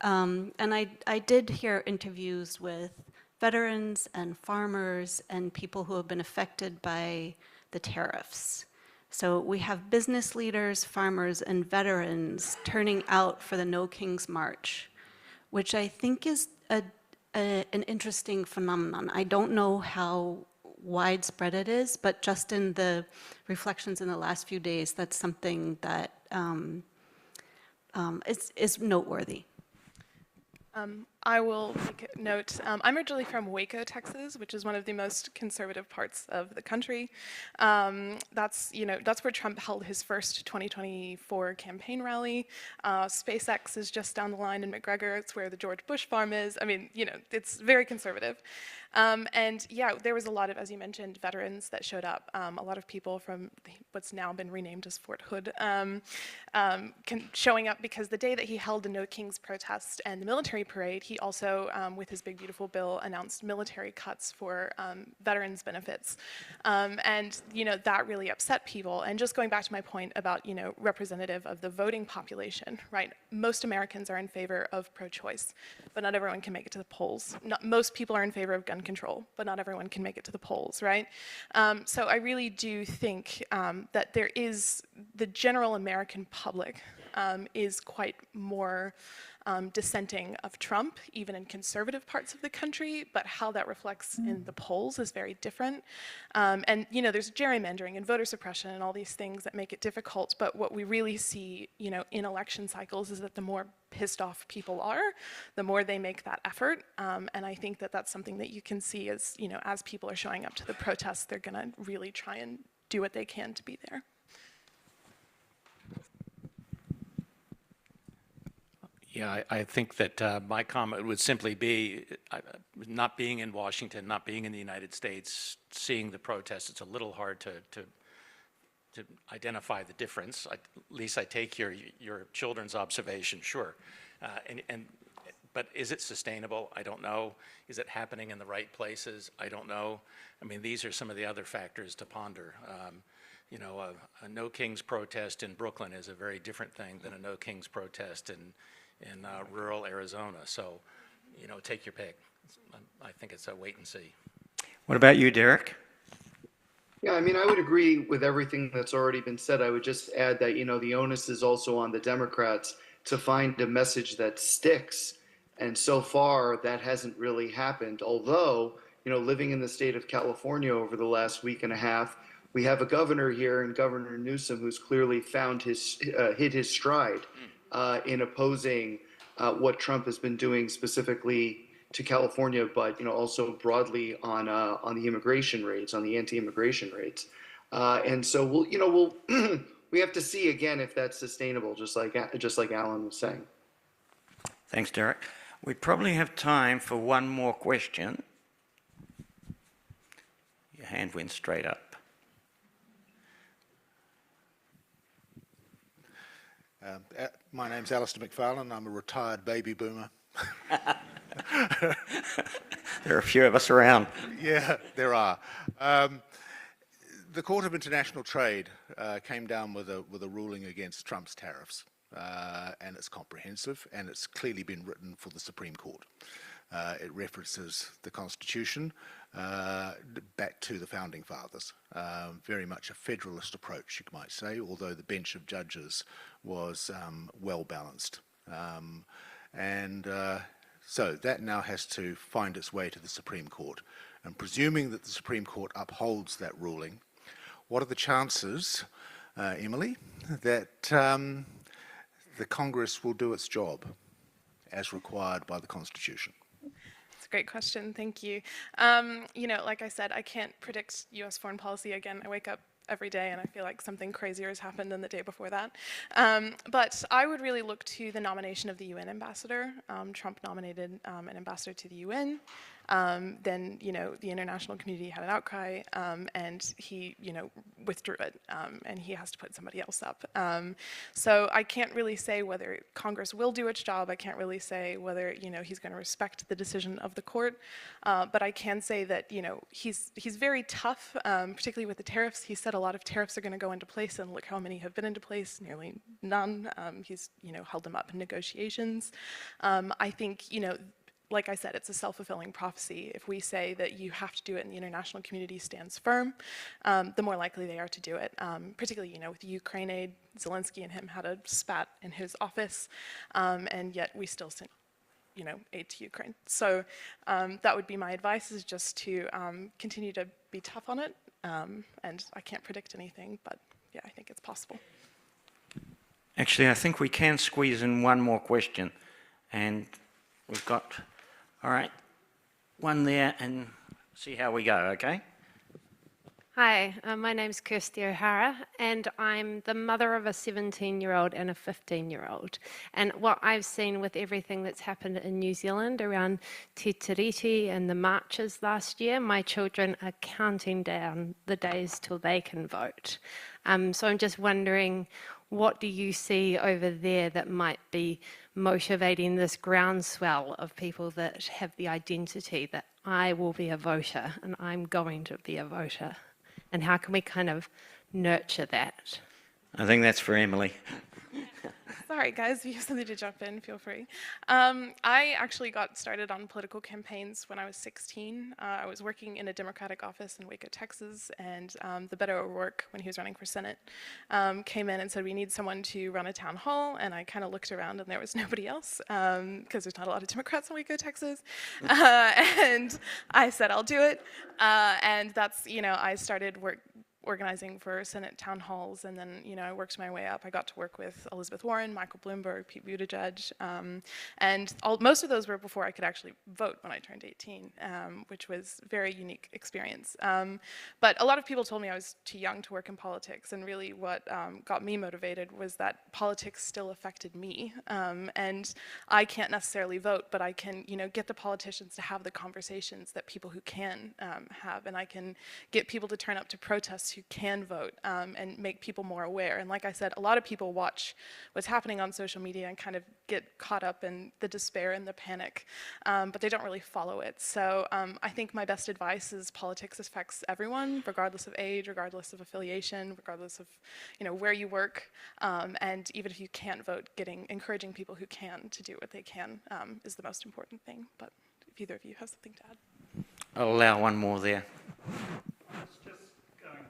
And I did hear interviews with veterans and farmers and people who have been affected by the tariffs. So we have business leaders, farmers, and veterans turning out for the No Kings March, which I think is an interesting phenomenon. I don't know how widespread it is, but just in the reflections in the last few days, that's something that is noteworthy. I will make a note. I'm originally from Waco, Texas, which is one of the most conservative parts of the country. That's where Trump held his first 2024 campaign rally. SpaceX is just down the line in McGregor. It's where the George Bush farm is. I mean, it's very conservative. And yeah, there was a lot of, as you mentioned, veterans that showed up. A lot of people from what's now been renamed as Fort Hood showing up because the day that he held the No Kings protest and the military parade, he also, with his big beautiful bill, announced military cuts for veterans benefits. And, that really upset people. And just going back to my point about, representative of the voting population, right? Most Americans are in favor of pro-choice, but not everyone can make it to the polls. Most people are in favor of gun control, but not everyone can make it to the polls, right? So I really do think that there is, the general American public is quite more dissenting of Trump, even in conservative parts of the country, but how that reflects in the polls is very different. And, there's gerrymandering and voter suppression and all these things that make it difficult, but what we really see, in election cycles is that the more pissed off people are, the more they make that effort. And I think that that's something that you can see as, as people are showing up to the protests, they're gonna really try and do what they can to be there. Yeah, I think that my comment would simply be, not being in Washington, not being in the United States, seeing the protests, it's a little hard to identify the difference. Lise, I take your children's observation, sure. But is it sustainable? I don't know. Is it happening in the right places? I don't know. I mean, these are some of the other factors to ponder. A No Kings protest in Brooklyn is a very different thing than a No Kings protest in rural Arizona. So, take your pick. I think it's a wait and see. What about you, Derek? Yeah, I mean, I would agree with everything that's already been said. I would just add that, the onus is also on the Democrats to find a message that sticks. And so far, that hasn't really happened. Although, living in the state of California over the last week and a half, we have a governor here, and Governor Newsom, who's clearly found hit his stride in opposing what Trump has been doing specifically to California, but also broadly on the immigration rates, on the anti-immigration rates. And so we'll we have to see again if that's sustainable, just like Alan was saying. Thanks, Derek. We probably have time for one more question. Your hand went straight up. My name's Alistair McFarlane. I'm a retired baby boomer. There are a few of us around. Yeah, there are. The Court of International Trade came down with a ruling against Trump's tariffs, and it's comprehensive, and it's clearly been written for the Supreme Court. It references the Constitution back to the Founding Fathers. Very much a federalist approach, you might say, although the bench of judges was well balanced. So that now has to find its way to the Supreme Court. And presuming that the Supreme Court upholds that ruling, what are the chances, Emily, that the Congress will do its job as required by the Constitution? It's a great question, thank you. Like I said, I can't predict US foreign policy. Again, I wake up every day and I feel like something crazier has happened than the day before that. But I would really look to the nomination of the UN ambassador. Trump nominated an ambassador to the UN. Then, the international community had an outcry, and he, withdrew it, and he has to put somebody else up. So I can't really say whether Congress will do its job. I can't really say whether, he's going to respect the decision of the court. But I can say that, he's very tough, particularly with the tariffs. He said a lot of tariffs are going to go into place, and look how many have been into place, nearly none. He's, held them up in negotiations. I think, like I said, it's a self-fulfilling prophecy. If we say that you have to do it and the international community stands firm, the more likely they are to do it. Particularly, with the Ukraine aid, Zelensky and him had a spat in his office, and yet we still sent, aid to Ukraine. So that would be my advice, is just to continue to be tough on it. And I can't predict anything, but yeah, I think it's possible. Actually, I think we can squeeze in one more question. And we've got, all right, one there, and see how we go, okay? Hi, my name's Kirsty O'Hara, and I'm the mother of a 17-year-old and a 15-year-old. And what I've seen with everything that's happened in New Zealand around Te Tiriti and the marches last year, my children are counting down the days till they can vote. So I'm just wondering what do you see over there that might be motivating this groundswell of people that have the identity that I will be a voter and I'm going to be a voter? And how can we kind of nurture that? I think that's for Emily. Sorry, guys, if you have something to jump in, feel free. I actually got started on political campaigns when I was 16. I was working in a Democratic office in Waka, Texas, and the Beto O'Rourke, when he was running for Senate, came in and said, we need someone to run a town hall, and I kind of looked around and there was nobody else, because there's not a lot of Democrats in Waka, Texas, and I said, I'll do it, and that's, I started organizing for Senate town halls, and then, I worked my way up. I got to work with Elizabeth Warren, Michael Bloomberg, Pete Buttigieg, and most of those were before I could actually vote when I turned 18, which was a very unique experience. But a lot of people told me I was too young to work in politics, and really what got me motivated was that politics still affected me, and I can't necessarily vote, but I can, get the politicians to have the conversations that people who can have, and I can get people to turn up to protests who can vote, and make people more aware. And like I said, a lot of people watch what's happening on social media and kind of get caught up in the despair and the panic, but they don't really follow it. So I think my best advice is politics affects everyone, regardless of age, regardless of affiliation, regardless of where you work, and even if you can't vote, encouraging people who can to do what they can is the most important thing. But if either of you have something to add. I'll allow one more there. I was just going to ask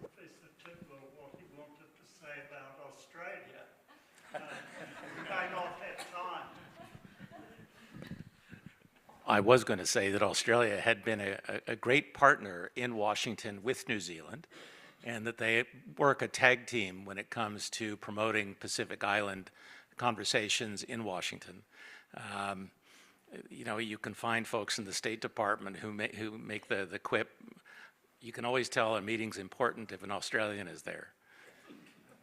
Professor Tidwell what he wanted to say about Australia. We may not have time. I was going to say that Australia had been a great partner in Washington with New Zealand, and that they work a tag team when it comes to promoting Pacific Island conversations in Washington. You can find folks in the State Department who make the quip, you can always tell a meeting's important if an Australian is there,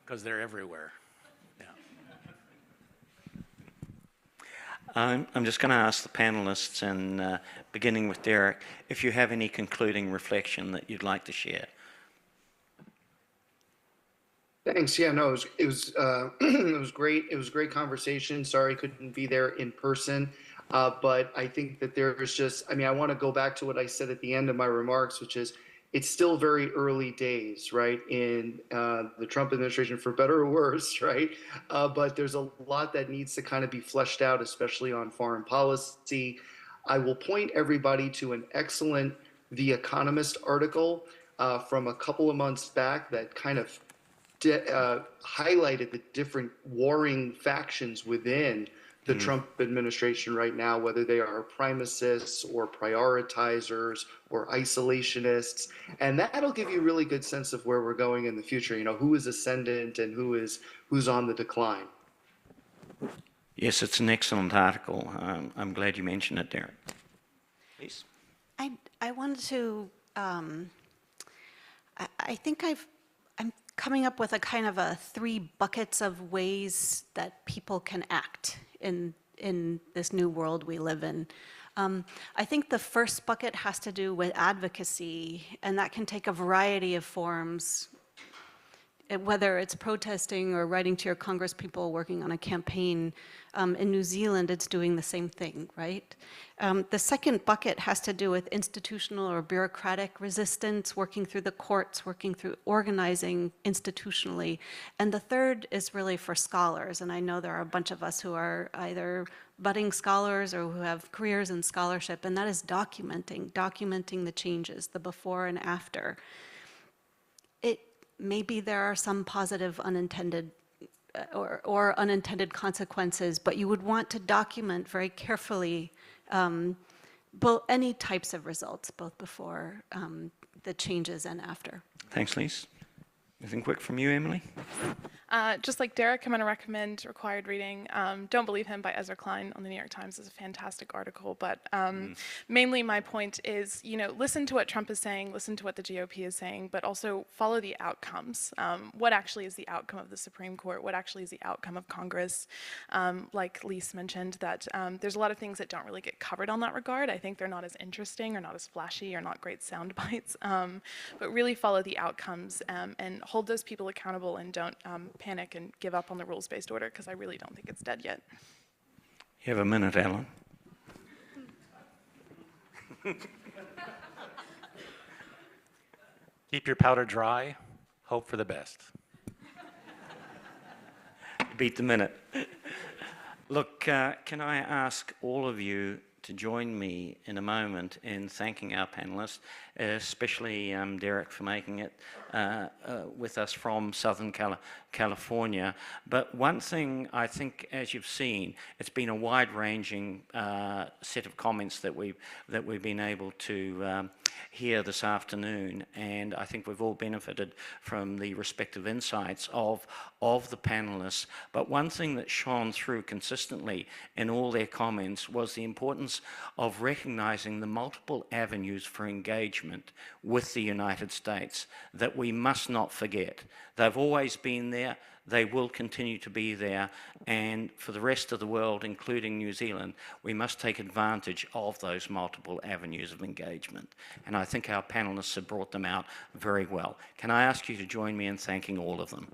because they're everywhere. Yeah. I'm just going to ask the panelists, and beginning with Derek, if you have any concluding reflection that you'd like to share. Thanks. Yeah, no, it was it was great. It was a great conversation. Sorry I couldn't be there in person, but I think that there's just, I want to go back to what I said at the end of my remarks, which is it's still very early days, right, in the Trump administration, for better or worse, right? But there's a lot that needs to kind of be fleshed out, especially on foreign policy. I will point everybody to an excellent The Economist article from a couple of months back that kind of highlighted the different warring factions within the Trump administration right now, whether they are primicists or prioritizers or isolationists. And that'll give you a really good sense of where we're going in the future, who is ascendant and who's on the decline. Yes, it's an excellent article. I'm glad you mentioned it, Derek. Please. I wanted to, I think I'm coming up with a kind of a 3 buckets of ways that people can act in this new world we live in. I think the first bucket has to do with advocacy, and that can take a variety of forms, whether it's protesting or writing to your congresspeople, working on a campaign. In New Zealand, it's doing the same thing, right? The second bucket has to do with institutional or bureaucratic resistance, working through the courts, working through organizing institutionally. And the third is really for scholars. And I know there are a bunch of us who are either budding scholars or who have careers in scholarship, and that is documenting the changes, the before and after. Maybe there are some positive unintended or unintended consequences, but you would want to document very carefully any types of results, both before the changes and after. Thanks, Lise. Anything quick from you, Emily? Just like Derek, I'm going to recommend required reading. Don't Believe Him by Ezra Klein on the New York Times is a fantastic article, but mainly my point is, listen to what Trump is saying, listen to what the GOP is saying, but also follow the outcomes. What actually is the outcome of the Supreme Court? What actually is the outcome of Congress? Like Lise mentioned, that there's a lot of things that don't really get covered on that regard. I think they're not as interesting or not as flashy or not great sound bites, but really follow the outcomes and hold those people accountable and don't panic and give up on the rules-based order, because I really don't think it's dead yet. You have a minute, Alan. Keep your powder dry, hope for the best. Beat the minute. Look, can I ask all of you to join me in a moment in thanking our panellists, especially Derek for making it with us from Southern California. But one thing I think, as you've seen, it's been a wide-ranging set of comments that we've been able to hear this afternoon, and I think we've all benefited from the respective insights of the panellists. But one thing that shone through consistently in all their comments was the importance of recognizing the multiple avenues for engagement with the United States that we must not forget. They've always been there. They will continue to be there, and for the rest of the world, including New Zealand, we must take advantage of those multiple avenues of engagement. And I think our panellists have brought them out very well. Can I ask you to join me in thanking all of them?